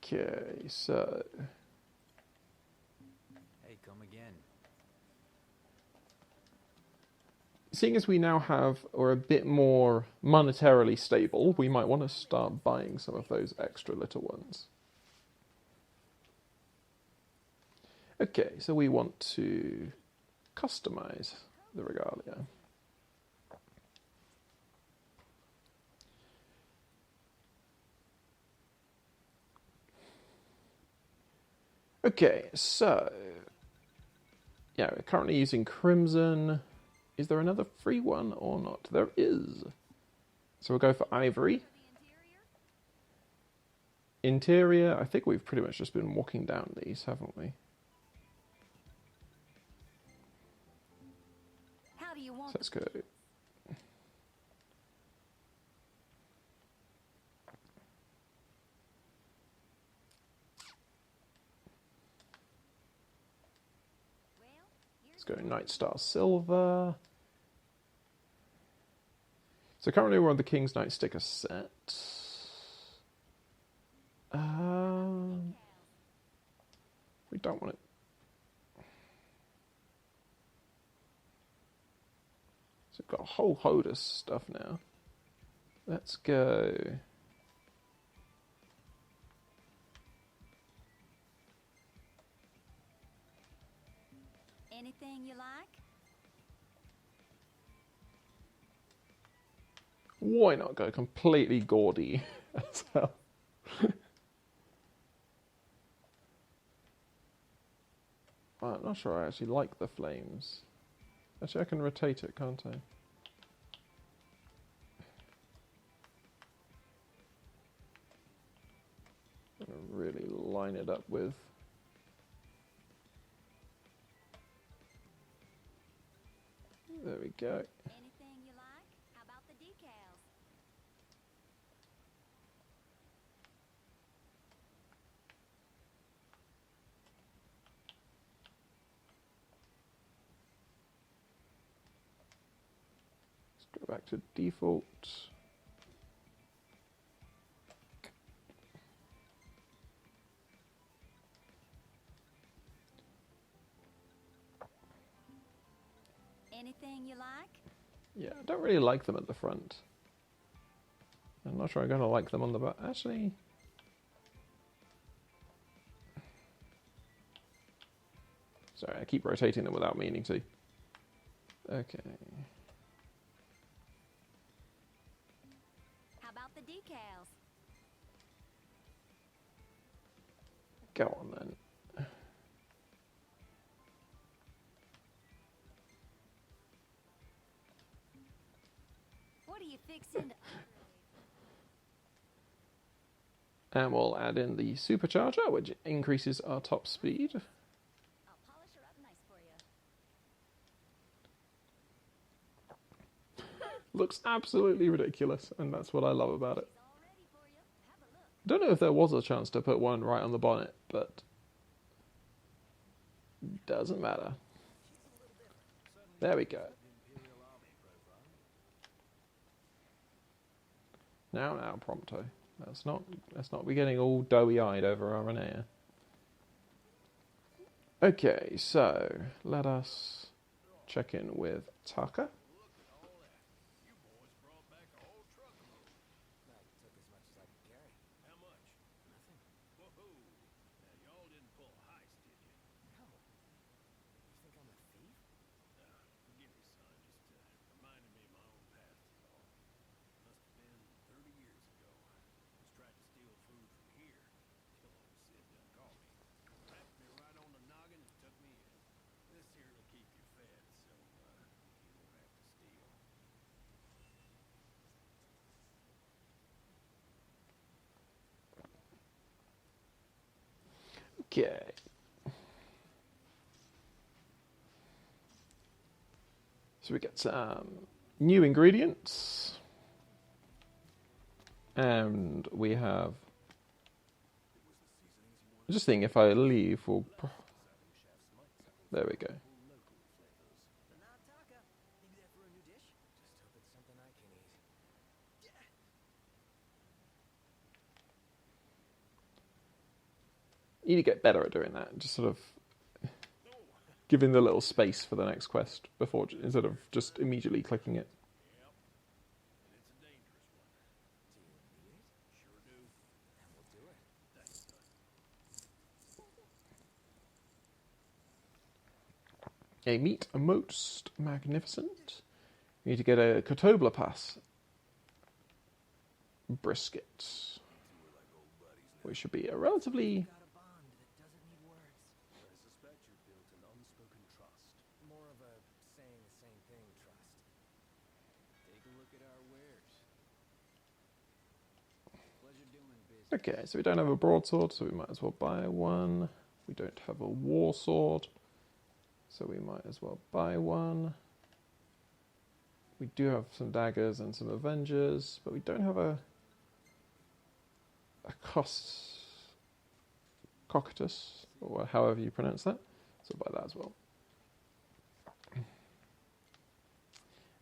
Okay, so... Hey, come again. Seeing as we now have, or a bit more monetarily stable, we might want to start buying some of those extra little ones. Okay, so we want to customize the Regalia. Okay, so yeah, we're currently using Crimson. Is there another free one or not? There is. So we'll go for Ivory. Interior, I think we've pretty much just been walking down these, haven't we? How do you want So let's go. Let's go Night Star Silver. So currently we're on the King's Knight sticker set. We don't want it. So we've got a whole host of stuff now. Let's go. anything you like? Why not go completely gaudy as hell? I'm not sure I actually like the flames. Actually, I can rotate it, can't I? I'm gonna really line it up with. There we go. Anything you like? How about the decals? Let's go back to default. Anything you like? Yeah, I don't really like them at the front. I'm not sure I'm going to like them on the back. Actually... Sorry, I keep rotating them without meaning to. Okay. Go on then. What are you fixing to... And we'll add in the supercharger, which increases our top speed. I'll polish her up nice for you. Looks absolutely ridiculous, and that's what I love about it. All ready for you. Have a look. Don't know if there was a chance to put one right on the bonnet, but doesn't matter. There we go. Now, Prompto. Let's not be getting all doughy-eyed over our Renea. Okay, so let us check in with Taka. You boys brought back a whole truckload. I took as much as I could carry. How much? Nothing. Whoa! Now y'all didn't pull a heist, did you? No. You think I'm a thief? Forgive me, son. Just reminded me of my own past is all. Must have been 30 years ago. Was trying to steal food from here. Till old Sid done caught me. Rapped me right on the noggin and took me in. This here'll keep you fed, so you won't have to steal. Okay. So we get some new ingredients. And we have... Just thinking if I leave, we'll... There we go. But not Taka. Maybe that for a new dish? Just hope it's something I can eat. You need to get better at doing that. Just sort of giving the little space for the next quest before, instead of just immediately clicking it. And it's a dangerous one. Do you need it? Sure do. Then we'll do it. Thanks, son. A meat most magnificent. You need to get a Chocobo pass brisket, which should be a relatively... Got a bond that doesn't need words. I suspect you've built an unspoken trust. More of a saying the same thing trust. Take a look at our wares. Pleasure doing business. Okay, so we don't have a broadsword, so we might as well buy one. We don't have a war sword, so we might as well buy one. We do have some daggers and some Avengers, but we don't have a Cocytus, or however you pronounce that, so buy that as well.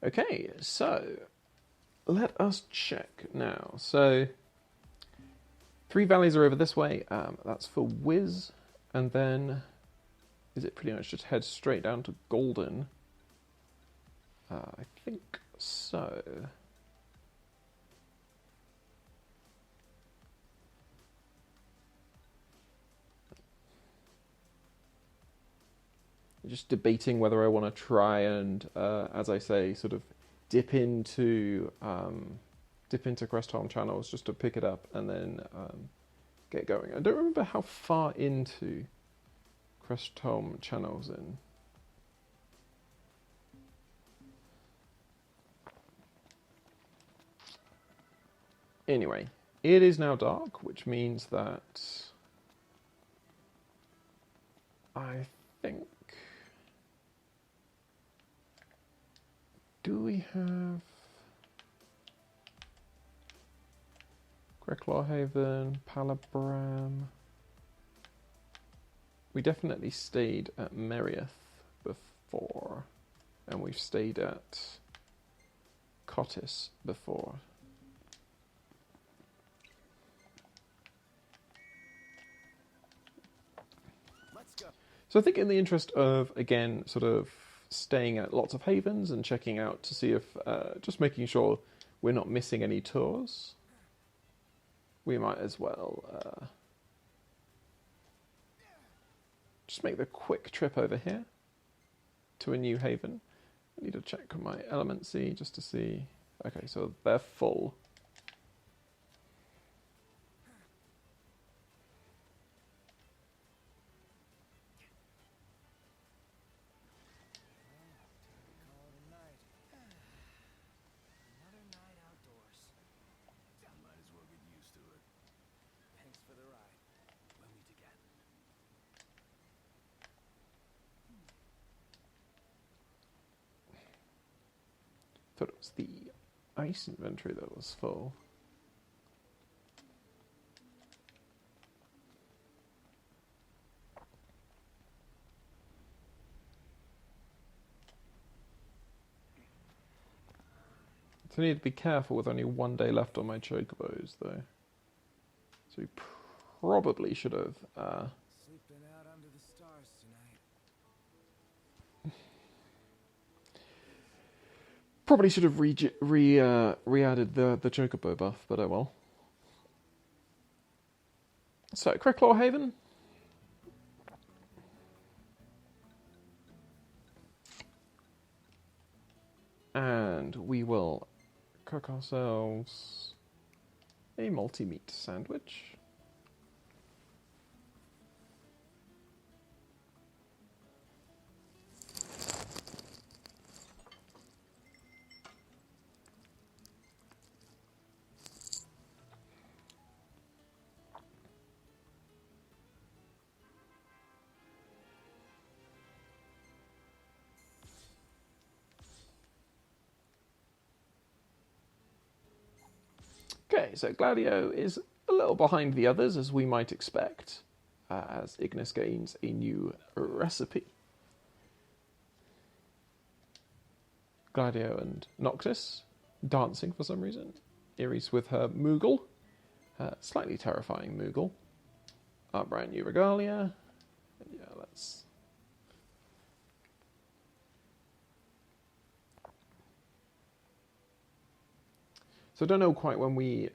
Okay, so let us check now. So 3 valleys are over this way. That's for Wiz, and then is it pretty much just head straight down to Golden? I think so. Just debating whether I want to try and, as I say, sort of dip into Crest Home channels just to pick it up and then get going. I don't remember how far into Crest Home channels in. Anyway, it is now dark, which means that I think... Do we have Greclaw Haven, Palabram? We definitely stayed at Meriath before, and we've stayed at Cocytus before. Let's go. So I think in the interest of, again, sort of staying at lots of havens and checking out to see if, just making sure we're not missing any tours, we might as well just make the quick trip over here to a new haven. I need to check my elemency just to see. Okay, so they're full. Thought it was the ice inventory that was full. So I need to be careful with only 1 day left on my chocobos, though. So we probably should have... Sleeping out under the stars tonight. Probably should have re-added the Chocobo buff, but oh well. So, Cricklaw Haven. And we will cook ourselves a multi-meat sandwich. Okay, so Gladio is a little behind the others, as we might expect, as Ignis gains a new recipe. Gladio and Noctis dancing for some reason. Iris with her Moogle, slightly terrifying Moogle. Our brand new Regalia. And yeah, let's... So I don't know quite when we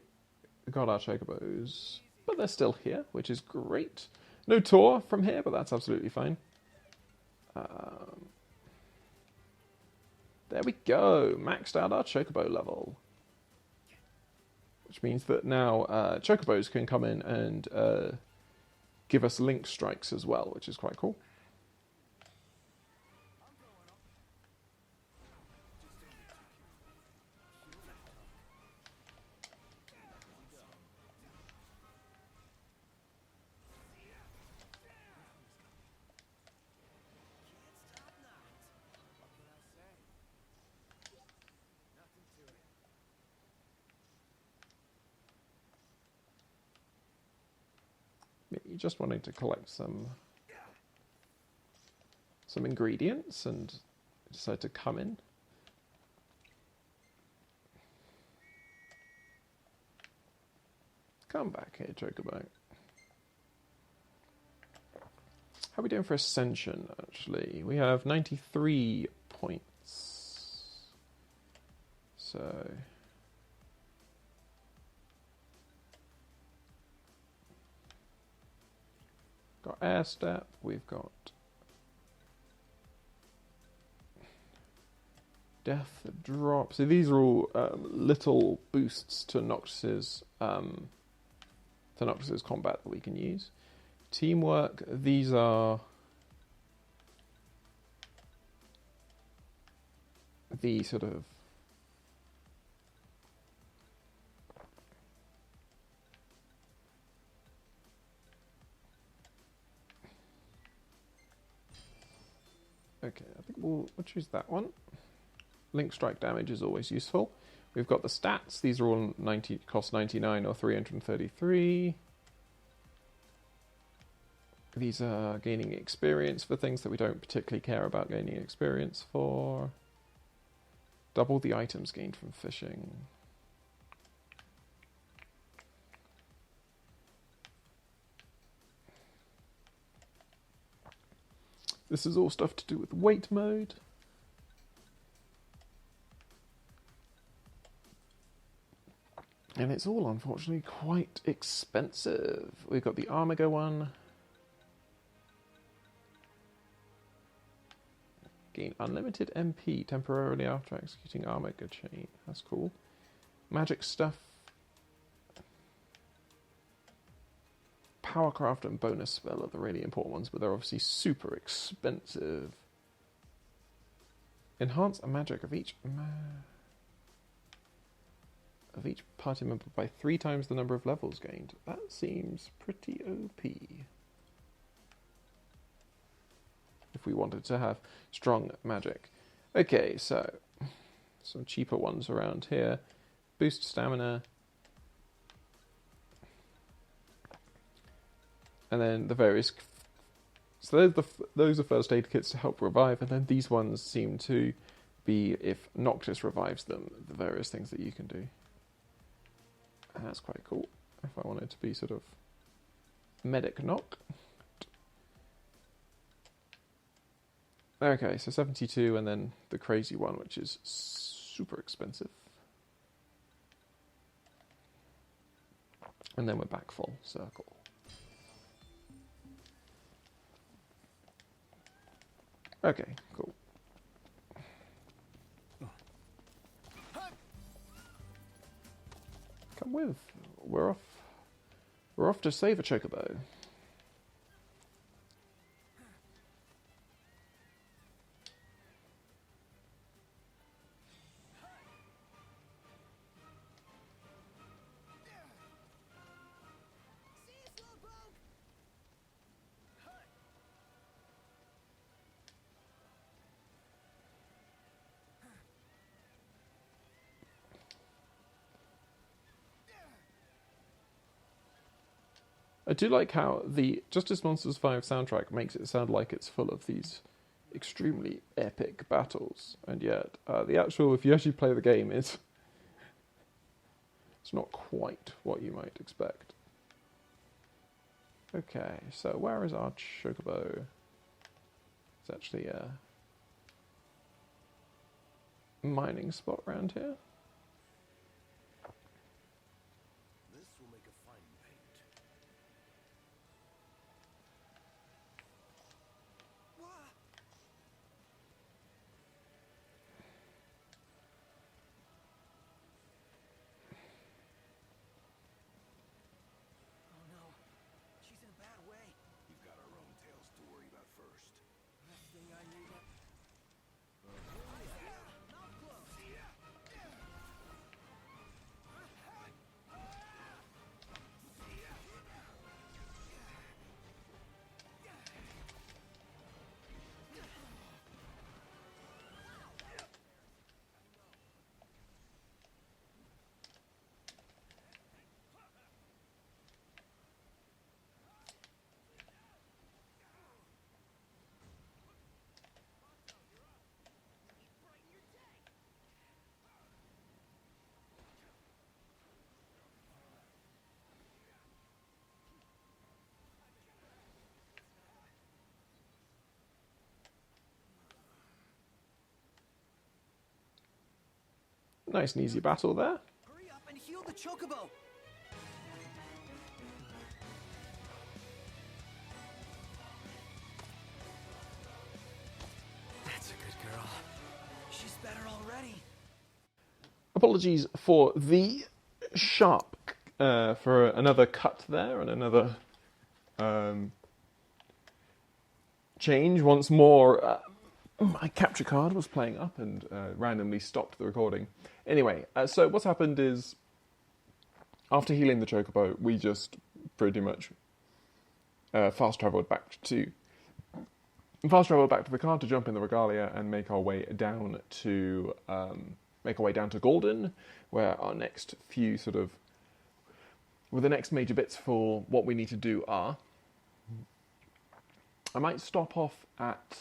got our Chocobos, but they're still here, which is great. No tour from here, but that's absolutely fine. There we go, maxed out our Chocobo level. Which means that now Chocobos can come in and give us link strikes as well, which is quite cool. Just wanting to collect some ingredients and decide to come in. Come back here, Chocobo. How are we doing for Ascension, actually? We have 93 points. So... got Air Step, we've got Death Drop. So these are all little boosts to Noctis's combat that we can use. Teamwork, these are the sort of okay, I think we'll choose that one. Link strike damage is always useful. We've got the stats. These are all cost 99 or 333. These are gaining experience for things that we don't particularly care about gaining experience for. Double the items gained from fishing. This is all stuff to do with weight mode. And it's all, unfortunately, quite expensive. We've got the Armiga one. Gain unlimited MP temporarily after executing Armiga chain. That's cool. Magic stuff. Powercraft and bonus spell are the really important ones, but they're obviously super expensive. Enhance a magic of each party member by 3 times the number of levels gained. That seems pretty OP. If we wanted to have strong magic. Okay, so some cheaper ones around here. Boost stamina. And then the various... So those are first aid kits to help revive, and then these ones seem to be, if Noctis revives them, the various things that you can do. And that's quite cool, if I wanted to be sort of medic knock. Okay, so 72, and then the crazy one, which is super expensive. And then we're back full circle. Okay, cool. Come with. We're off. We're off to save a Chocobo. I do like how the Justice Monsters 5 soundtrack makes it sound like it's full of these extremely epic battles, and yet the actual, if you actually play the game, it's not quite what you might expect. Okay, so where is our Chocobo? It's actually a mining spot around here. This will make a fine paint. Oh no, she's in a bad way. We've got our own tails to worry about first. Last thing I need. Not close. Nice and easy battle there. Hurry up and heal the Chocobo. That's a good girl. She's better already. Apologies for the sharp, for another cut there and another change. Once more, my capture card was playing up and randomly stopped the recording. Anyway, so what's happened is, after healing the Chocobo, we just pretty much fast travelled back to the car to jump in the Regalia and make our way down to Golden, where our next few the next major bits for what we need to do are. I might stop off at.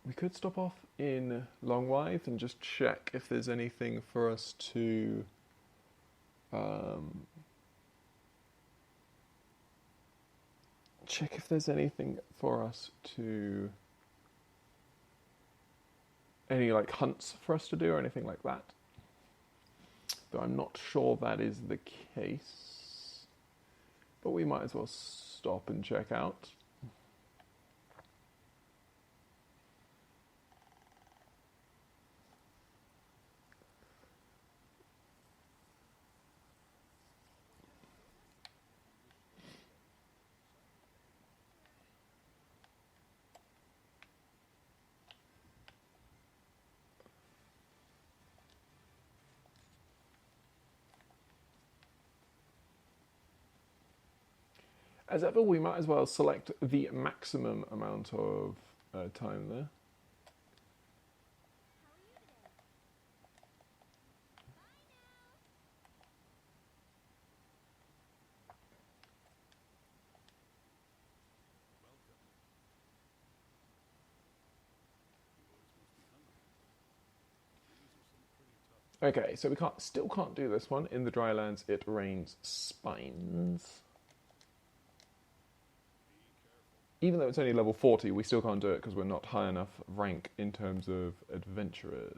We could stop off in Longwythe and just check if there's anything for us to. Check if there's anything for us to. Any like hunts for us to do or anything like that. Though I'm not sure that is the case. But we might as well stop and check out. As ever, we might as well select the maximum amount of time there. Okay, so we still can't do this one. In the Drylands, it rains spines. Even though it's only level 40, we still can't do it because we're not high enough rank in terms of adventurers.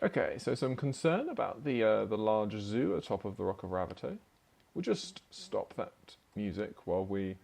Okay, so some concern about the large zoo atop of the Rock of Ravito. We'll just stop that music while we...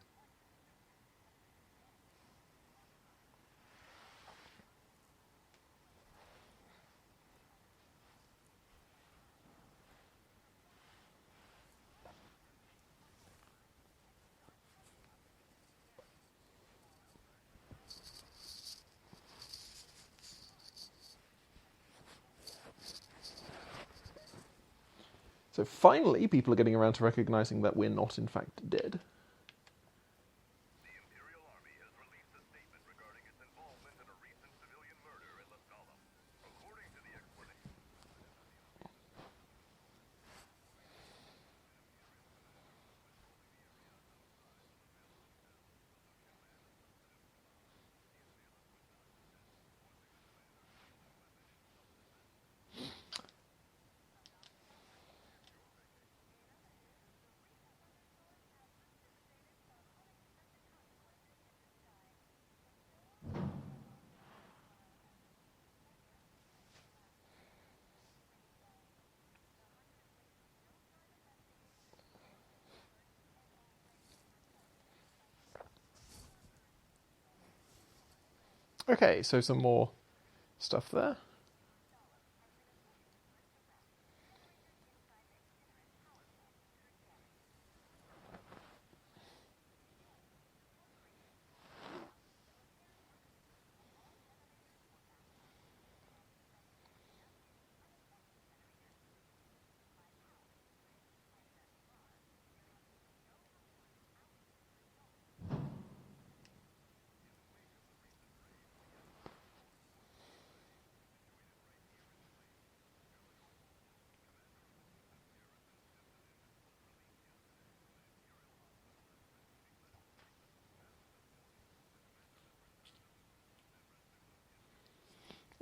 So finally, people are getting around to recognizing that we're not, in fact, dead. The Imperial Army has released a statement regarding its involvement in a recent civilian murder in Lestala. According to the explanation, Okay, so some more stuff there.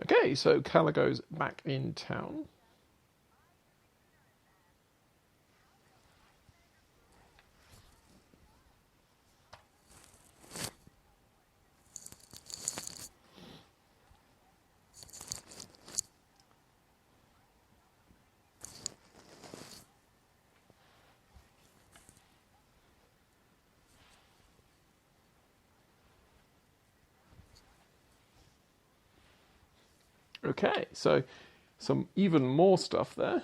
Okay, so Caligo's back in town. Okay, so some even more stuff there.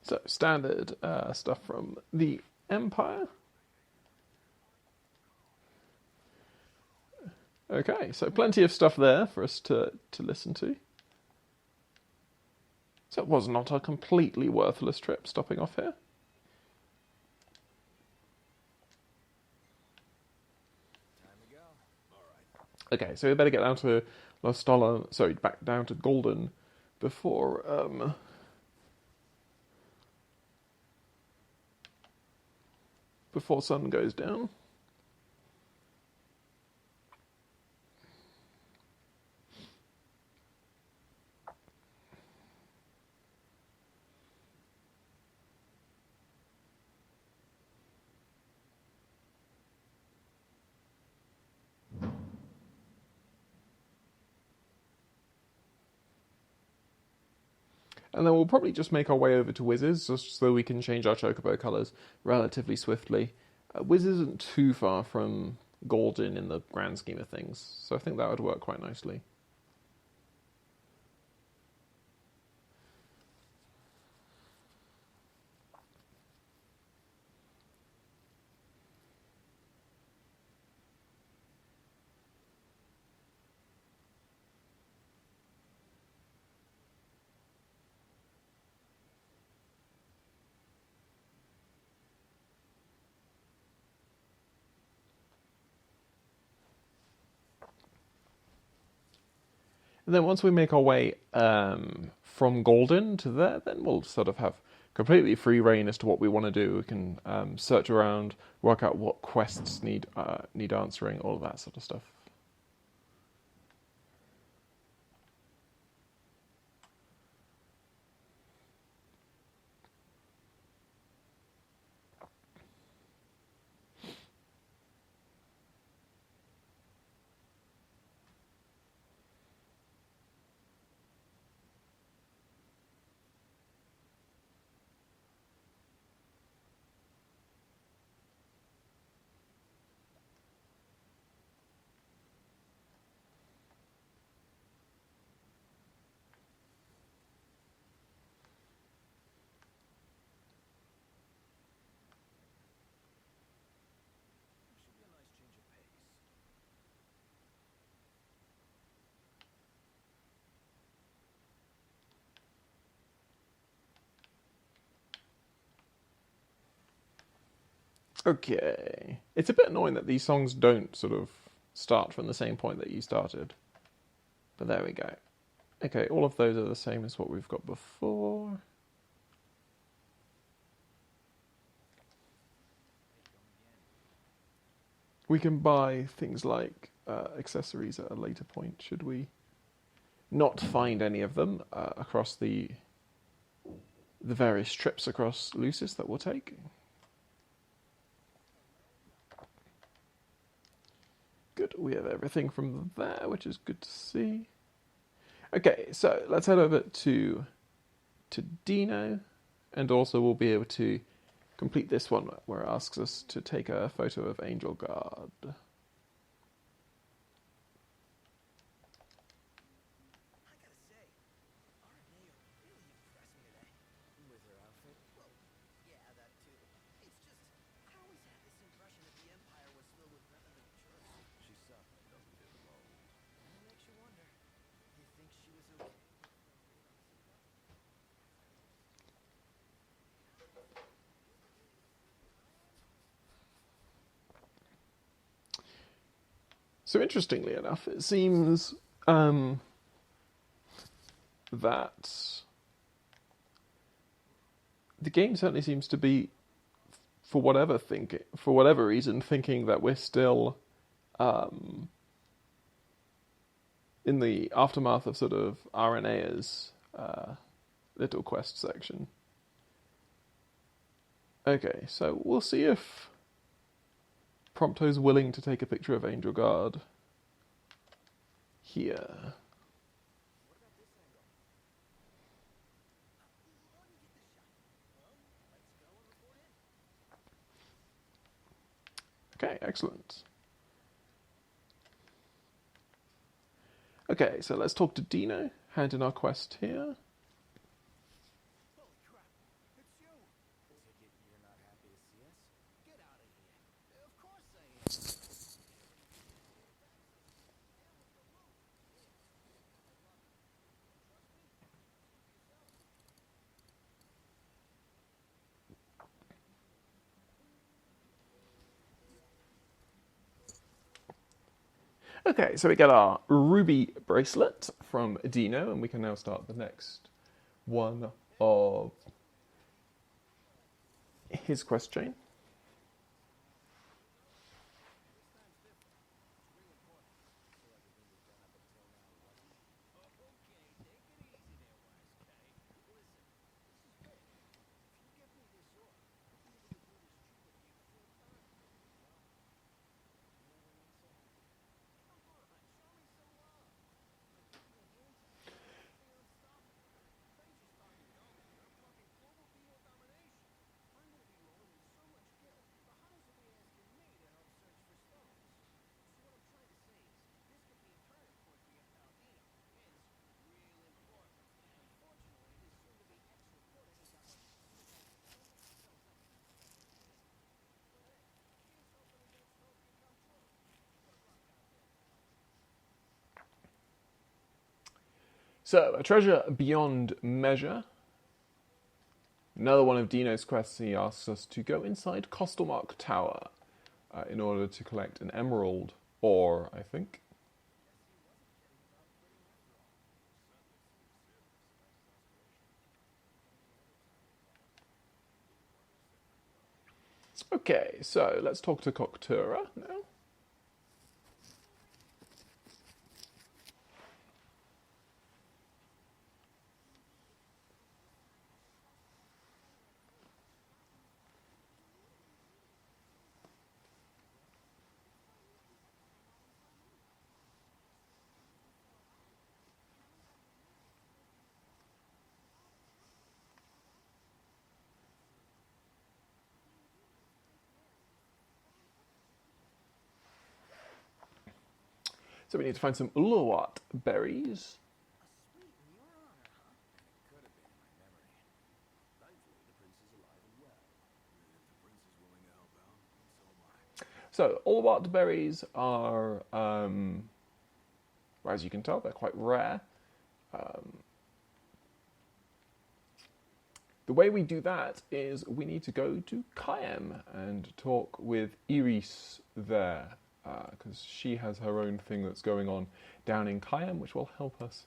So standard stuff from the Empire. Okay, so plenty of stuff there for us to listen to. So it was not a completely worthless trip stopping off here. Time to go. All right. Okay, so we better get down to Lostala, sorry, back down to Golden before before sun goes down. And then we'll probably just make our way over to Wiz's, just so we can change our Chocobo colours relatively swiftly. Wiz isn't too far from golden in the grand scheme of things. So I think that would work quite nicely. And then once we make our way from golden to there, then we'll sort of have completely free reign as to what we want to do. We can search around, work out what quests need answering, all of that sort of stuff. Should be a nice change of pace. Okay. It's a bit annoying that these songs don't sort of start from the same point that you started. But there we go. Okay, all of those are the same as what we've got before. We can buy things like accessories at a later point, should we not find any of them across the various trips across Lucis that we'll take. Good, we have everything from there, which is good to see. Okay, so let's head over to Dino, and also we'll be able to complete this one where it asks us to take a photo of Angel Guard. I gotta say, Arneo really impressed me today. With her outfit? Well, yeah, that too. It's just, I always had this impression that the Empire was filled with nothing but jerks. She certainly doesn't fit the mold. It makes you wonder. You think she was okay? So interestingly enough, it seems that the game certainly seems to be, for whatever reason, thinking that we're still in the aftermath of sort of Arenea's little quest section. Okay, so we'll see if Prompto's willing to take a picture of Angel Guard here. Okay, excellent. Okay, so let's talk to Dino, hand in our quest here. Holy crap! It's you! Take it you're not happy to see us? Get out of here. Of course I am. Okay, so we get our ruby bracelet from Dino, and we can now start the next one of his quest chain. So, a treasure beyond measure. Another one of Dino's quests. He asks us to go inside Costelmark Tower in order to collect an emerald ore, I think. Okay, so let's talk to Coctura now. So we need to find some Uluwat berries. A suite in your honor, huh? Could have been in my memory. Thankfully, the prince is alive and well. If the prince is willing to help out, so am I. So Uluwat berries are, as you can tell, they're quite rare. The way we do that is we need to go to Kayem and talk with Iris there, because she has her own thing that's going on down in Kayem, which will help us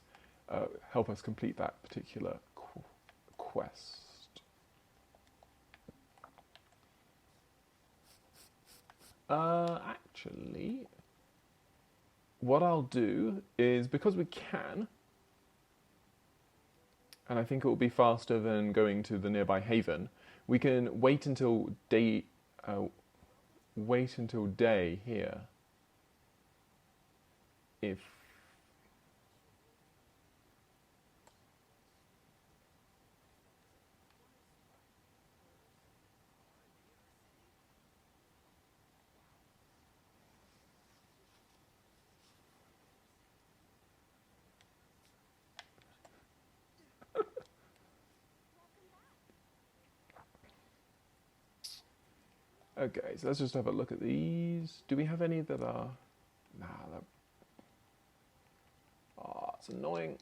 complete that particular quest. Actually, what I'll do is, because we can, and I think it will be faster than going to the nearby haven, we can wait until day here. If okay, so let's just have a look at these. Do we have any that are... Nah, that... Oh, it's annoying.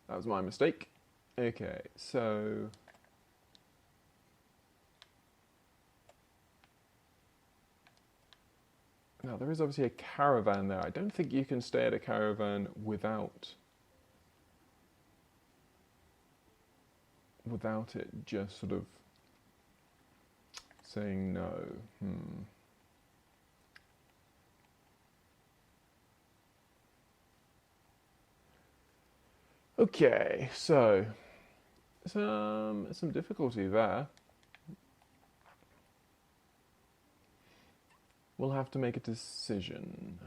That was my mistake. Okay, so... Now, there is obviously a caravan there. I don't think you can stay at a caravan without it just sort of saying no. Okay, so some difficulty there. We'll have to make a decision.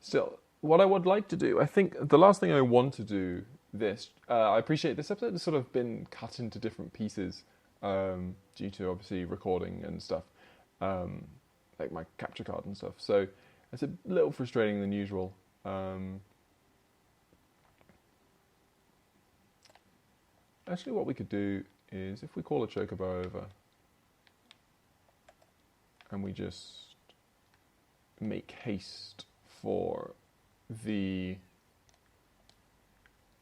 Still, what I would like to do, I think the last thing I want to do I appreciate this episode has sort of been cut into different pieces due to obviously recording and stuff, like my capture card and stuff. So it's a little frustrating than usual. Actually, what we could do is if we call a Chocobo over and we just make haste for the...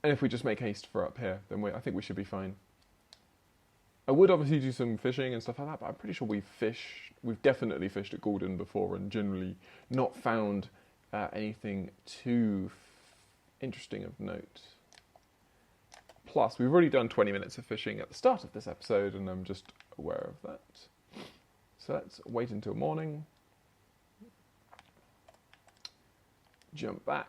And if we just make haste for up here, then I think we should be fine. I would obviously do some fishing and stuff like that, but I'm pretty sure we've definitely fished at Gordon before and generally not found anything too interesting of note. Plus, we've already done 20 minutes of fishing at the start of this episode, and I'm just aware of that. So let's wait until morning. Jump back.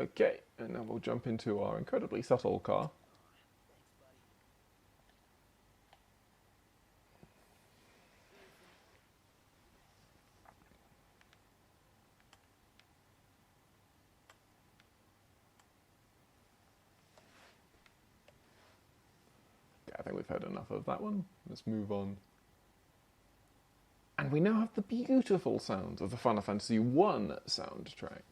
Okay, and now we'll jump into our incredibly subtle car. Okay, I think we've we've had enough of that one. Let's move on. And we now have the beautiful sounds of the Final Fantasy 1 soundtrack.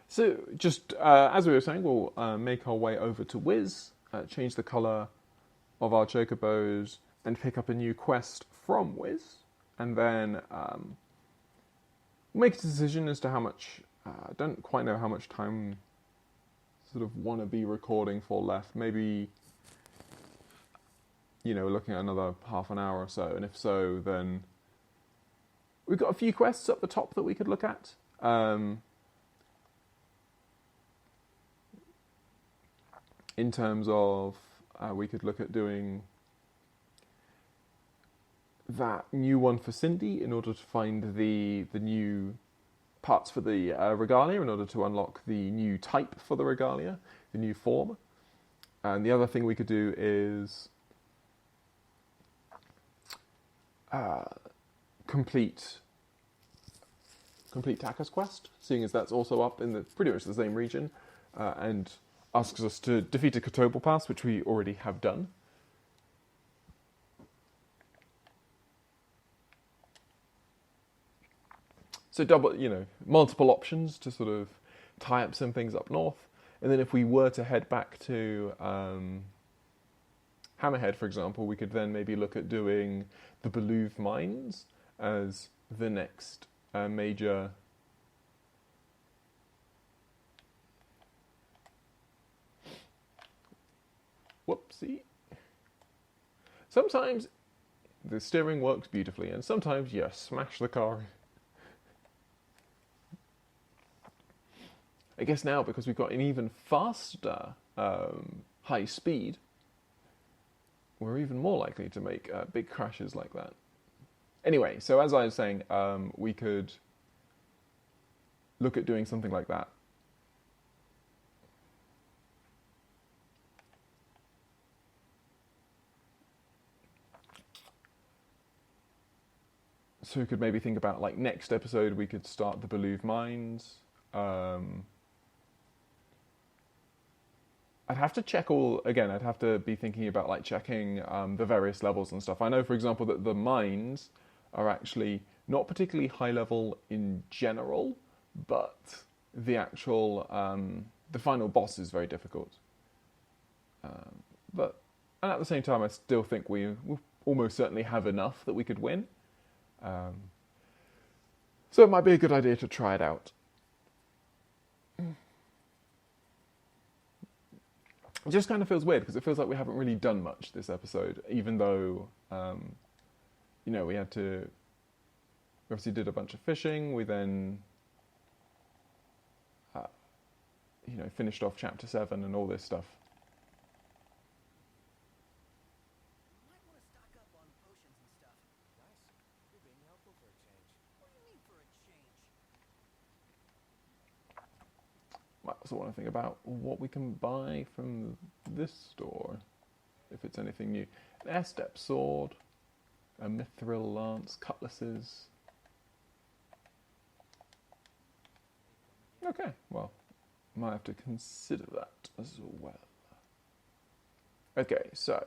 So, just as we were saying, we'll make our way over to Wiz, change the colour of our chocobos, and pick up a new quest from Wiz, and then make a decision as to how much. I don't quite know how much time sort of want to be recording for left. Maybe, looking at another half an hour or so, and if so, then we've got a few quests up the top that we could look at. In terms of, we could look at doing that new one for Cindy in order to find the new parts for the regalia, in order to unlock the new type for the regalia, the new form. And the other thing we could do is complete Taka's quest, seeing as that's also up in pretty much the same region, and asks us to defeat a Chocobo pass, which we already have done. So multiple options to sort of tie up some things up north. And then if we were to head back to Hammerhead, for example, we could then maybe look at doing the Beluve Mines as the next major... Whoopsie. Sometimes the steering works beautifully, and sometimes you smash the car. I guess now, because we've got an even faster high speed, we're even more likely to make big crashes like that. Anyway, so as I was saying, we could look at doing something like that. So we could maybe think about, like, next episode we could start the Beluve Mines. I'd have to check I'd have to be thinking about, like, checking the various levels and stuff. I know, for example, that the mines are actually not particularly high level in general, but the actual, the final boss is very difficult. And at the same time, I still think we will almost certainly have enough that we could win. So it might be a good idea to try it out. It just kind of feels weird, because it feels like we haven't really done much this episode, even though, we obviously did a bunch of fishing, we then, finished off Chapter 7 and all this stuff. Might also want to think about what we can buy from this store, if it's anything new. An air-step sword, a mithril lance, cutlasses. Okay, well, might have to consider that as well. Okay, so,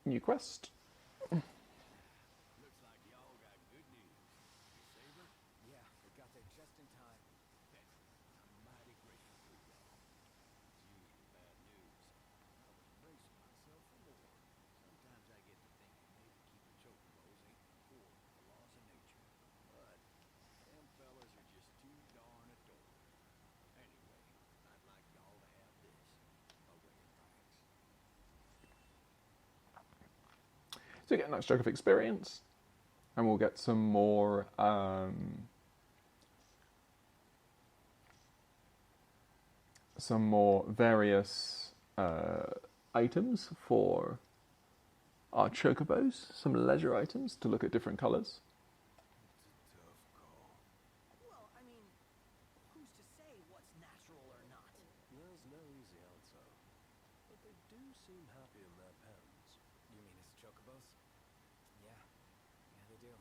new quest. Looks like y'all got good news. Saber? Yeah, we got there just in time. I'm mighty grateful for y'all. It's usually bad news. I was bracing myself for more. Sometimes I get to thinking maybe keeping chocobos ain't core to the laws of nature. But them fellas are just too darn adorable. Anyway, I'd like y'all to have this. A way of thanks. So you get a nice chunk of experience, and we'll get some more various items for our chocobos, some leisure items to look at different colours. Well, I mean, who's to say what's natural or not? There's no easy answer. But they do seem happy in their pens. You mean it's chocobos? Yeah. Yeah, they do.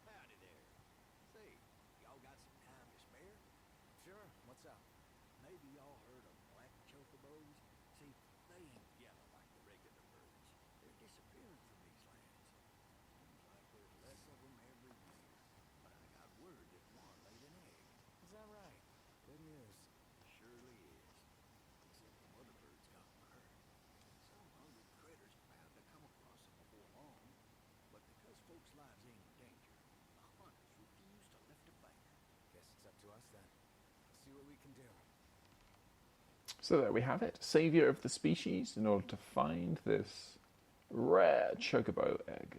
Howdy there. Say, y'all got some time to spare? Sure. What's up? Maybe y'all heard of black chocobos? See, they ain't yellow like the regular birds. They're disappearing from these lands. Seems like there's less of them every year. But I got word that one laid an egg. Is that right? Good news. Surely is. Except the mother birds got hurt. Some hungry critters bound to come across them before long. But because folks' lives ain't in danger, the hunters refuse to lift a finger. Guess it's up to us then. Let's see what we can do. So there we have it. Saviour of the species in order to find this rare chocobo egg.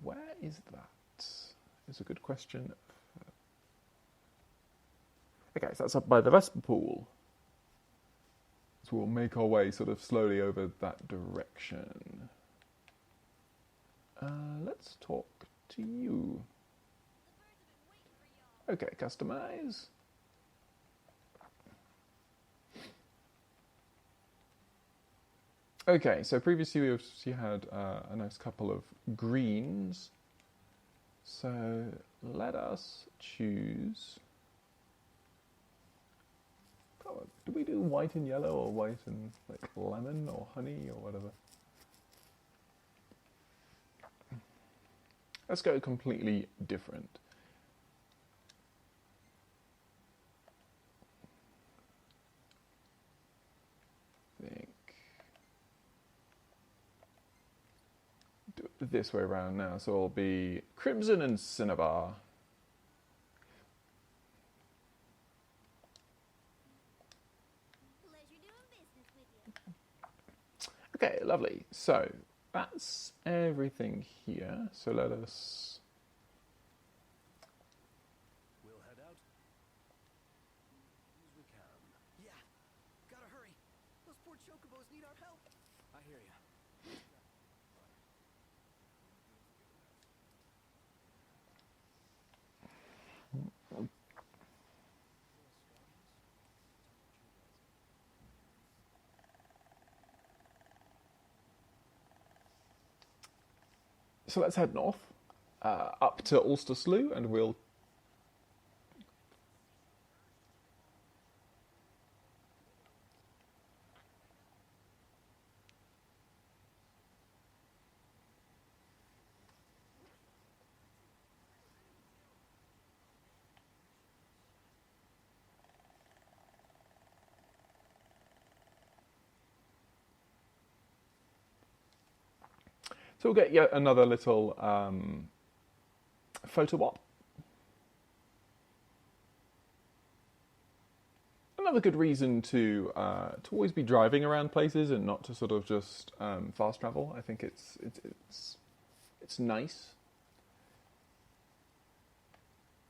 Where is that? Is a good question. Okay, so that's up by the Vesper pool. So we'll make our way sort of slowly over that direction. Let's talk to you. Okay, customize. Okay, so previously we obviously had a nice couple of greens. So let us choose. Oh, do we do white and yellow or white and like lemon or honey or whatever? Let's go completely different. Do it this way around now, so it'll be Crimson and Cinnabar. Pleasure doing business with you. Okay, lovely. So that's everything here. So let us. We'll head out as we can. Yeah, gotta hurry. Those poor chocobos need our help. I hear you. So let's head north, up to Ulster Slough, and we'll. So we'll get yet another little photo op. Another good reason to always be driving around places and not to sort of just fast travel. I think it's nice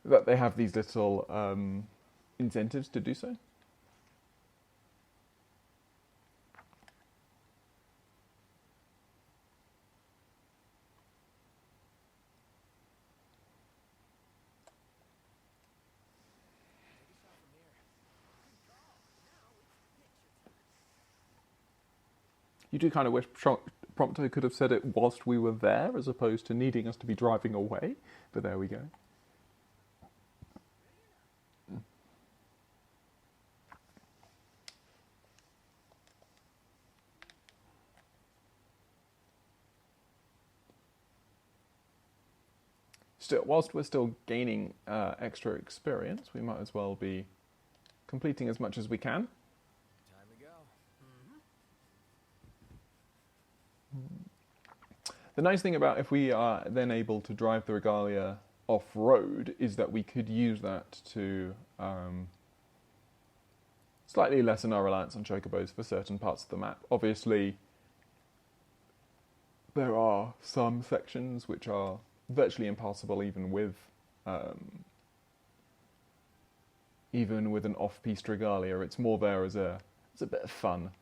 that they have these little incentives to do so. You do kind of wish Prompto could have said it whilst we were there, as opposed to needing us to be driving away, but there we go. Still, whilst we're still gaining extra experience, we might as well be completing as much as we can. Time to go. The nice thing about if we are then able to drive the Regalia off-road is that we could use that to slightly lessen our reliance on chocobos for certain parts of the map. Obviously, there are some sections which are virtually impassable even with an off-piste regalia. It's more there as a bit of fun.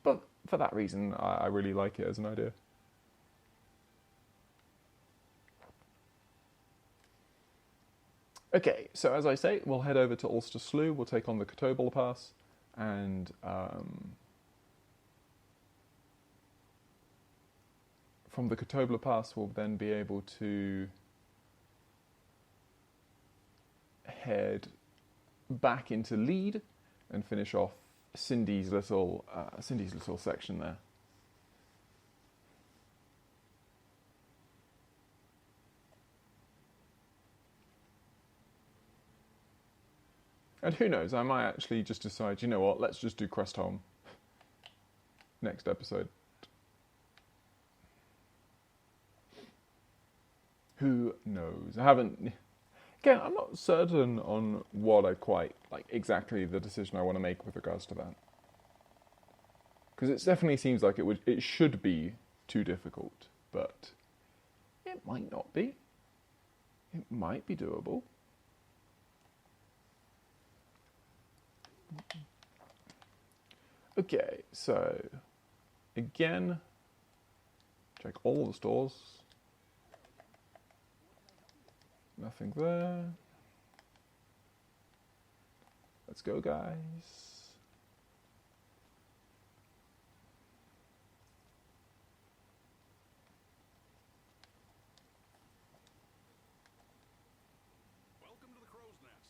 But for that reason, I really like it as an idea. Okay, so as I say, we'll head over to Ulster Slough, we'll take on the Chocobo Pass, and from the Chocobo Pass we'll then be able to head back into Lead and finish off Cindy's little section there. And who knows, I might actually just decide, you know what, let's just do Crestholm next episode. Who knows? Again, I'm not certain on what I quite, exactly the decision I want to make with regards to that. Because it definitely seems like it should be too difficult, but it might not be. It might be doable. Okay, so again, check all the stores. Nothing there. Let's go, guys. Welcome to the Crow's Nest.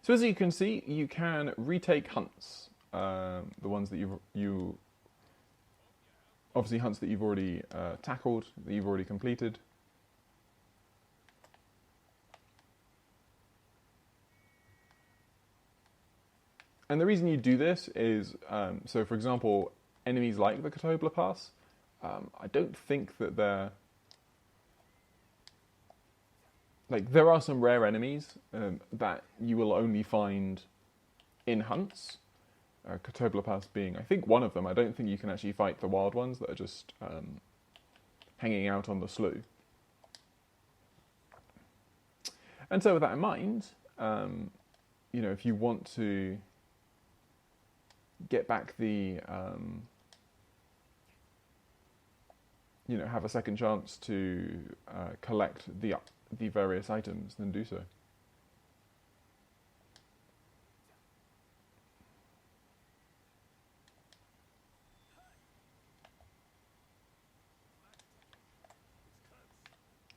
So as you can see, you can retake hunts, the ones that you obviously hunts that you've already tackled, that you've already completed. And the reason you do this is, so for example, enemies like the Chocobo Pass, I don't think that they're... there are some rare enemies that you will only find in hunts. Chocobo Pass being, I think, one of them. I don't think you can actually fight the wild ones that are just hanging out on the slough. And so with that in mind, if you want to get back the... have a second chance to collect the various items, then do so.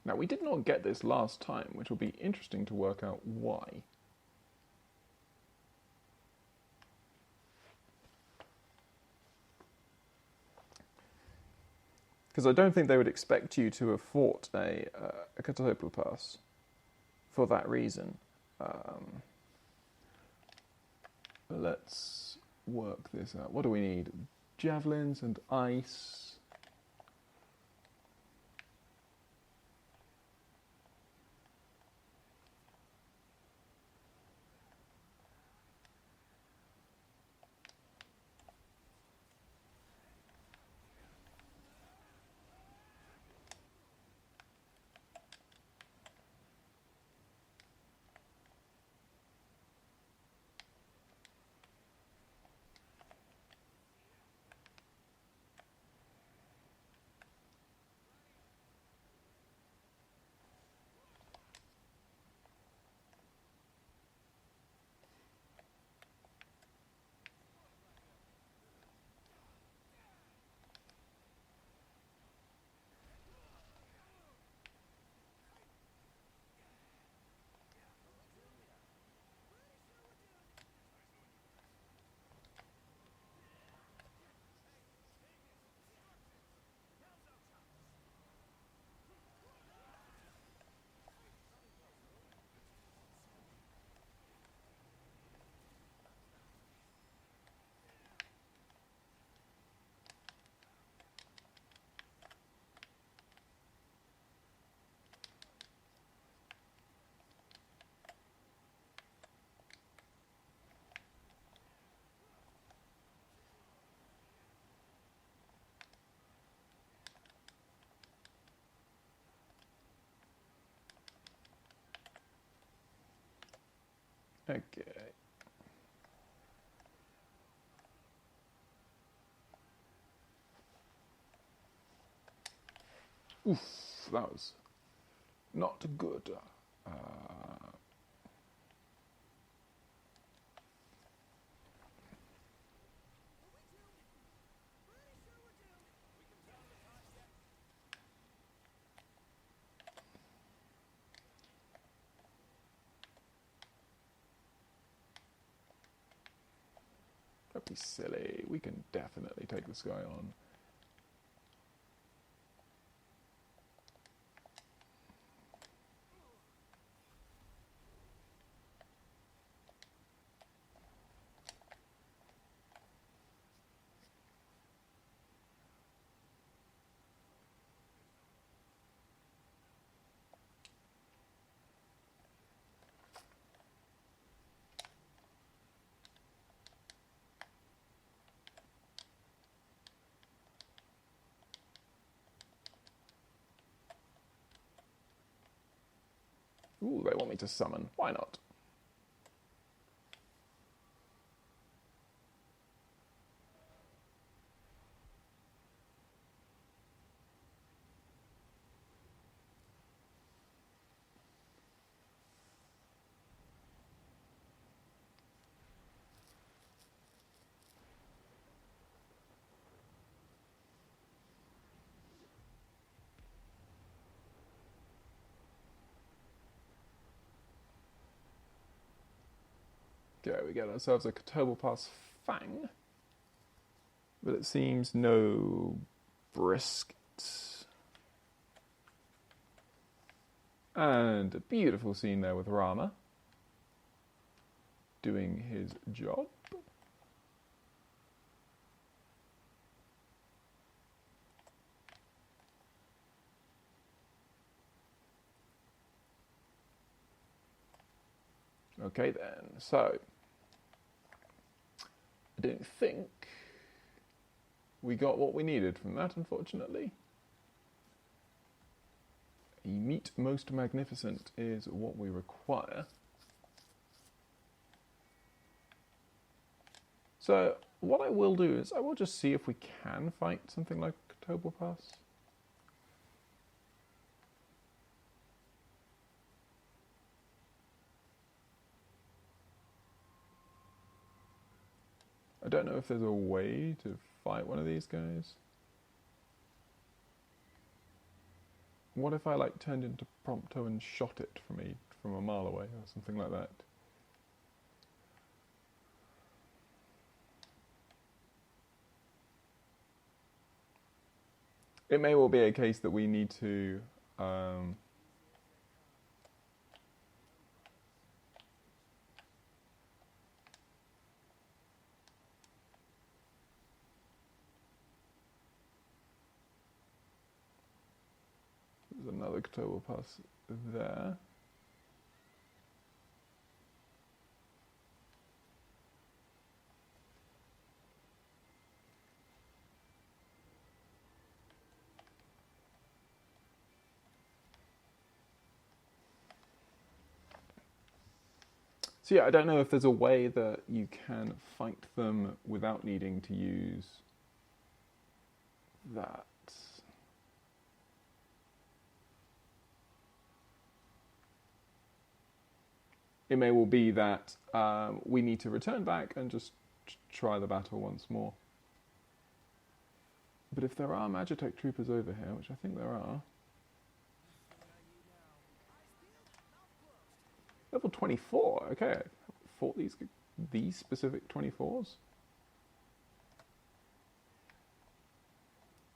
Now, we did not get this last time, which will be interesting to work out why. Because I don't think they would expect you to have fought a Chocobo Pass for that reason. Let's work this out. What do we need? Javelins and ice. Okay. Oof, that was not good. Don't be silly. We can definitely take this guy on. Ooh, they want me to summon. Why not? Okay, we get ourselves a Chocobo Pass Fang. But it seems no brisket. And a beautiful scene there with Rama doing his job. Okay then, so I don't think we got what we needed from that, unfortunately. A meat most magnificent is what we require. So what I will do is I will just see if we can fight something like Chocobo Pass. I don't know if there's a way to fight one of these guys. What if I like turned into Prompto and shot it from a mile away or something like that? It may well be a case that we need to there's another Chocobo Pass there. So yeah, I don't know if there's a way that you can fight them without needing to use that. It may well be that we need to return back and just try the battle once more. But if there are Magitech troopers over here, which I think there are... Level 24, okay. I fought these specific 24s.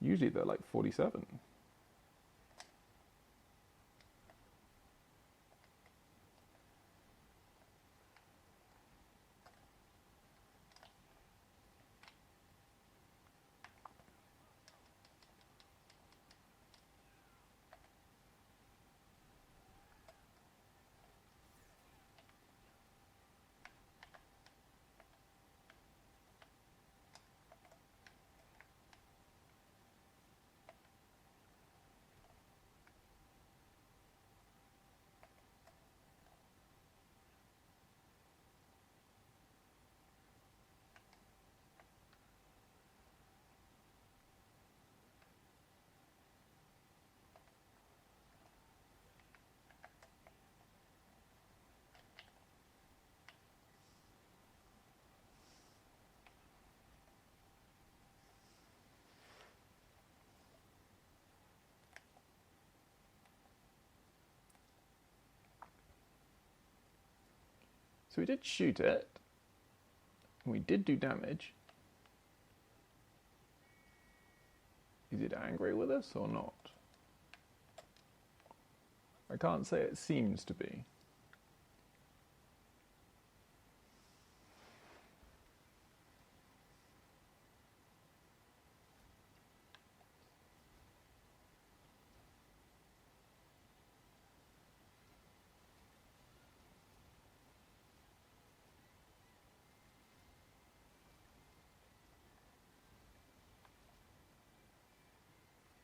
Usually they're like 47. So we did shoot it. We did do damage. Is it angry with us or not? I can't say it seems to be.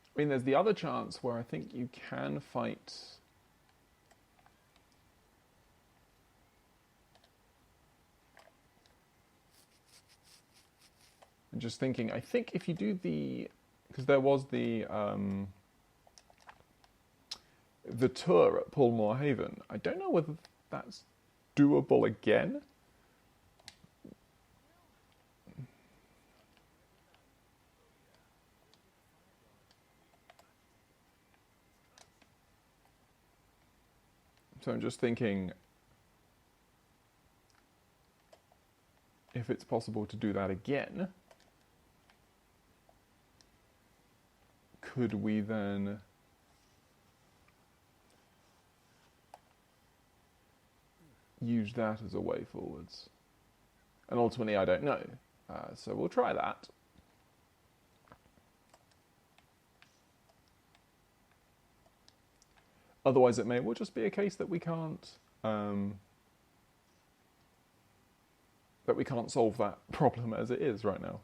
I mean, there's the other chance where I think you can fight. I'm just thinking, I think if you do the, because there was the tour at Pullmore Haven. I don't know whether that's doable again. So I'm just thinking if it's possible to do that again, could we then use that as a way forwards? And ultimately, I don't know. So we'll try that. Otherwise, it may well just be a case that we can't solve that problem as it is right now.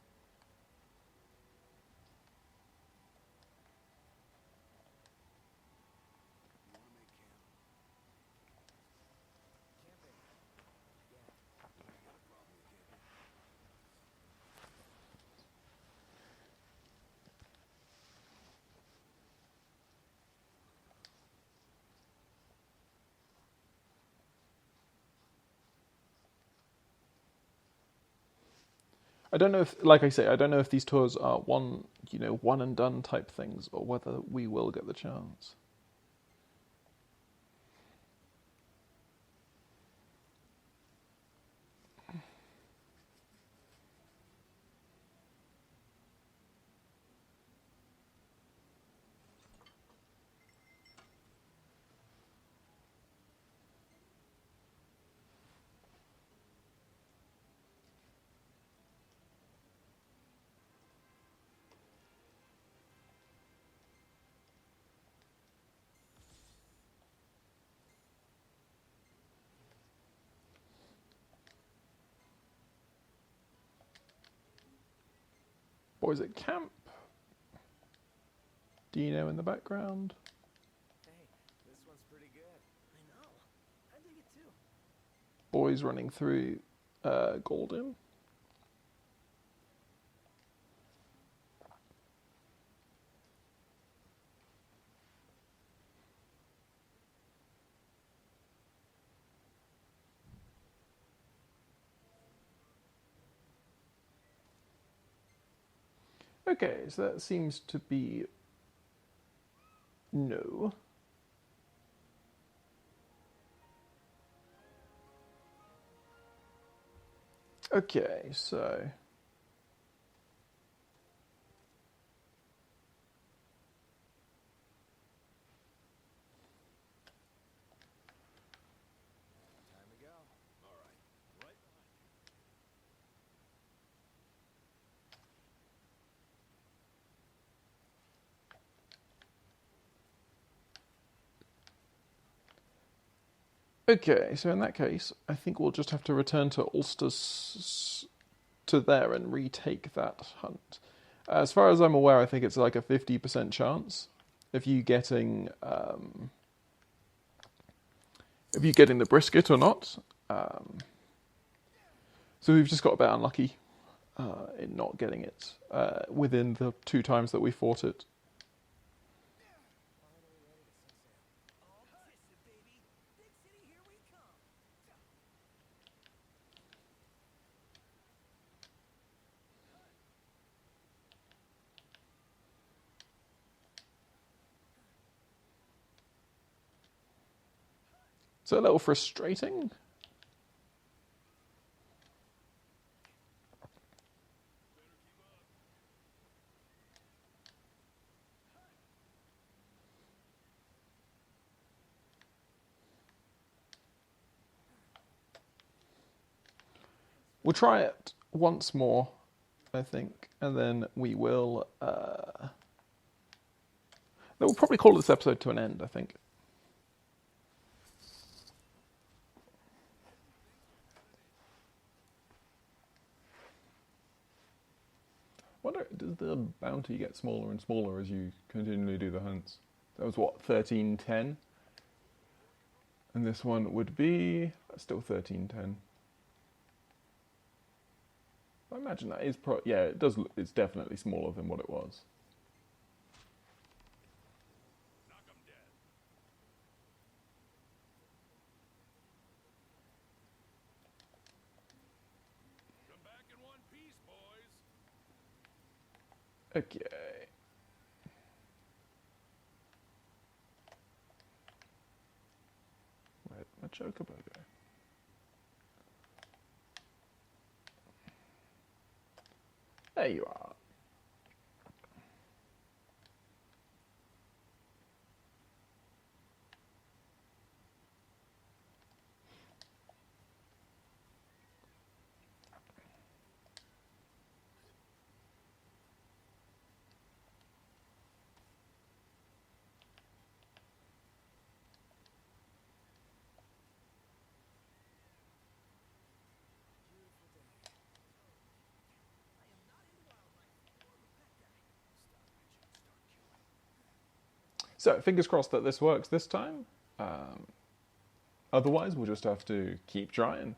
I don't know if, like I say, I don't know if these tours are one and done type things, or whether we will get the chance. Boys at camp. Dino in the background. Hey, this one's pretty good. I know. I dig it too. Boys running through Golden. Okay, so that seems to be no. Okay, so Time to go. All right, right behind you. okay, so in that case, I think we'll just have to return to Ulster's to there and retake that hunt. As far as I'm aware, I think it's like a 50% chance of you getting the brisket or not. So we've just got a bit unlucky in not getting it within the 2 times that we fought it. So a little frustrating. We'll try it once more, I think, and then we will. Then we'll probably call this episode to an end, I think. Wonder, does the bounty get smaller and smaller as you continually do the hunts? That was what, 1310? And this one would be still 1310. I imagine that is yeah, it does. It's definitely smaller than what it was. Knock 'em dead. Come back in one piece, boys. Okay. Where'd my Chocobo go? There you are. So, fingers crossed that this works this time. Otherwise, we'll just have to keep trying.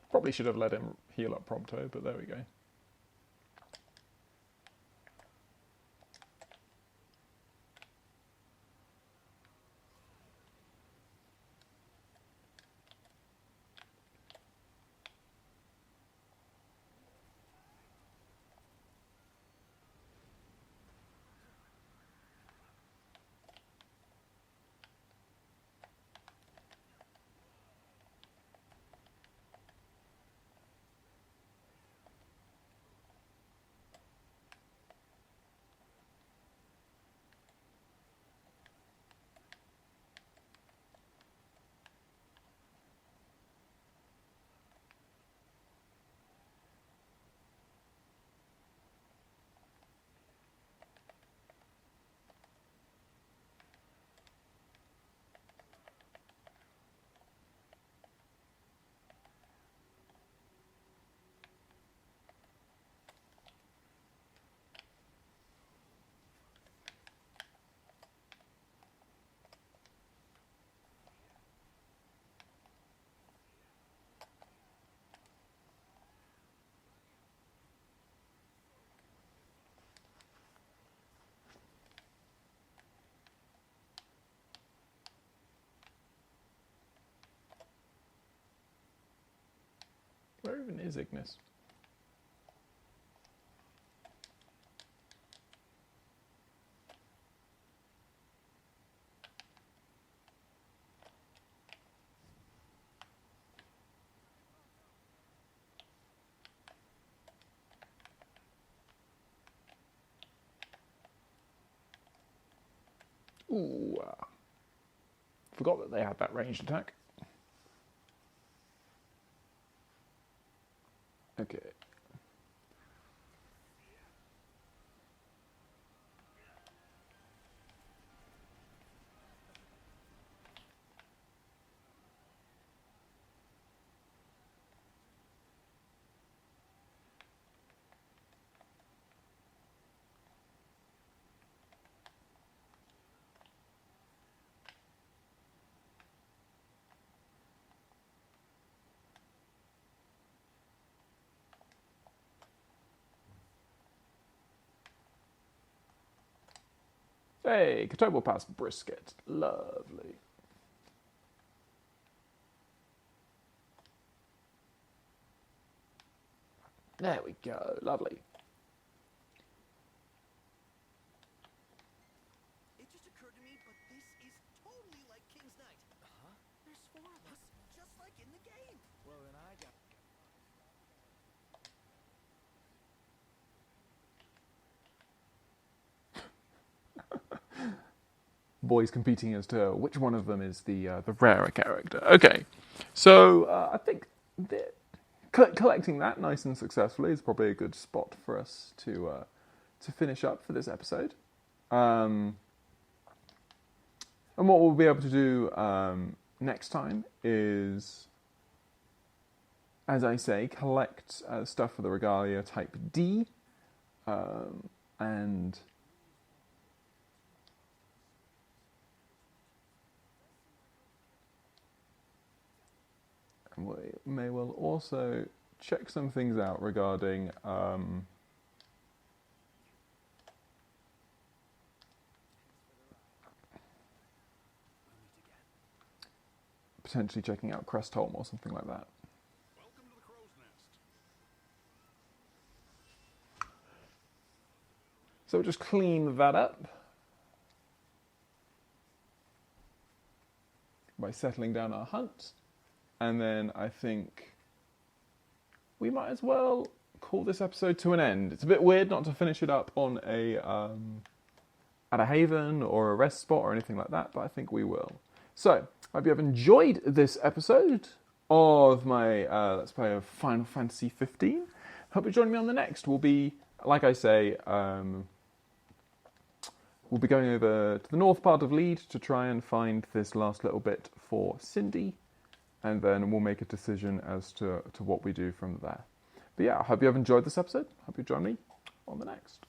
Probably should have let him heal up Prompto, but there we go. Where even is Ignis? Ooh. Forgot that they had that ranged attack. Okay. Hey, Chocobo passed brisket. Lovely. There we go. Lovely. It just occurred to me, but this is totally like King's Night. Huh? There's 4 of us, just like in the game. Well, then I got. Boys competing as to which one of them is the rarer character. Okay, so I think collecting that nice and successfully is probably a good spot for us to finish up for this episode. And what we'll be able to do next time is, as I say, collect stuff for the Regalia Type D, and we may well also check some things out regarding potentially checking out Crestholm or something like that. Welcome to the crow's nest. So we'll just clean that up by settling down our hunt. And then I think we might as well call this episode to an end. It's a bit weird not to finish it up on at a haven or a rest spot or anything like that, but I think we will. So, I hope you have enjoyed this episode of my Let's Play of Final Fantasy 15. Hope you join me on the next. We'll be, like I say, we'll be going over to the north part of Lead to try and find this last little bit for Cindy. And then we'll make a decision as to what we do from there. But yeah, I hope you have enjoyed this episode. Hope you join me on the next.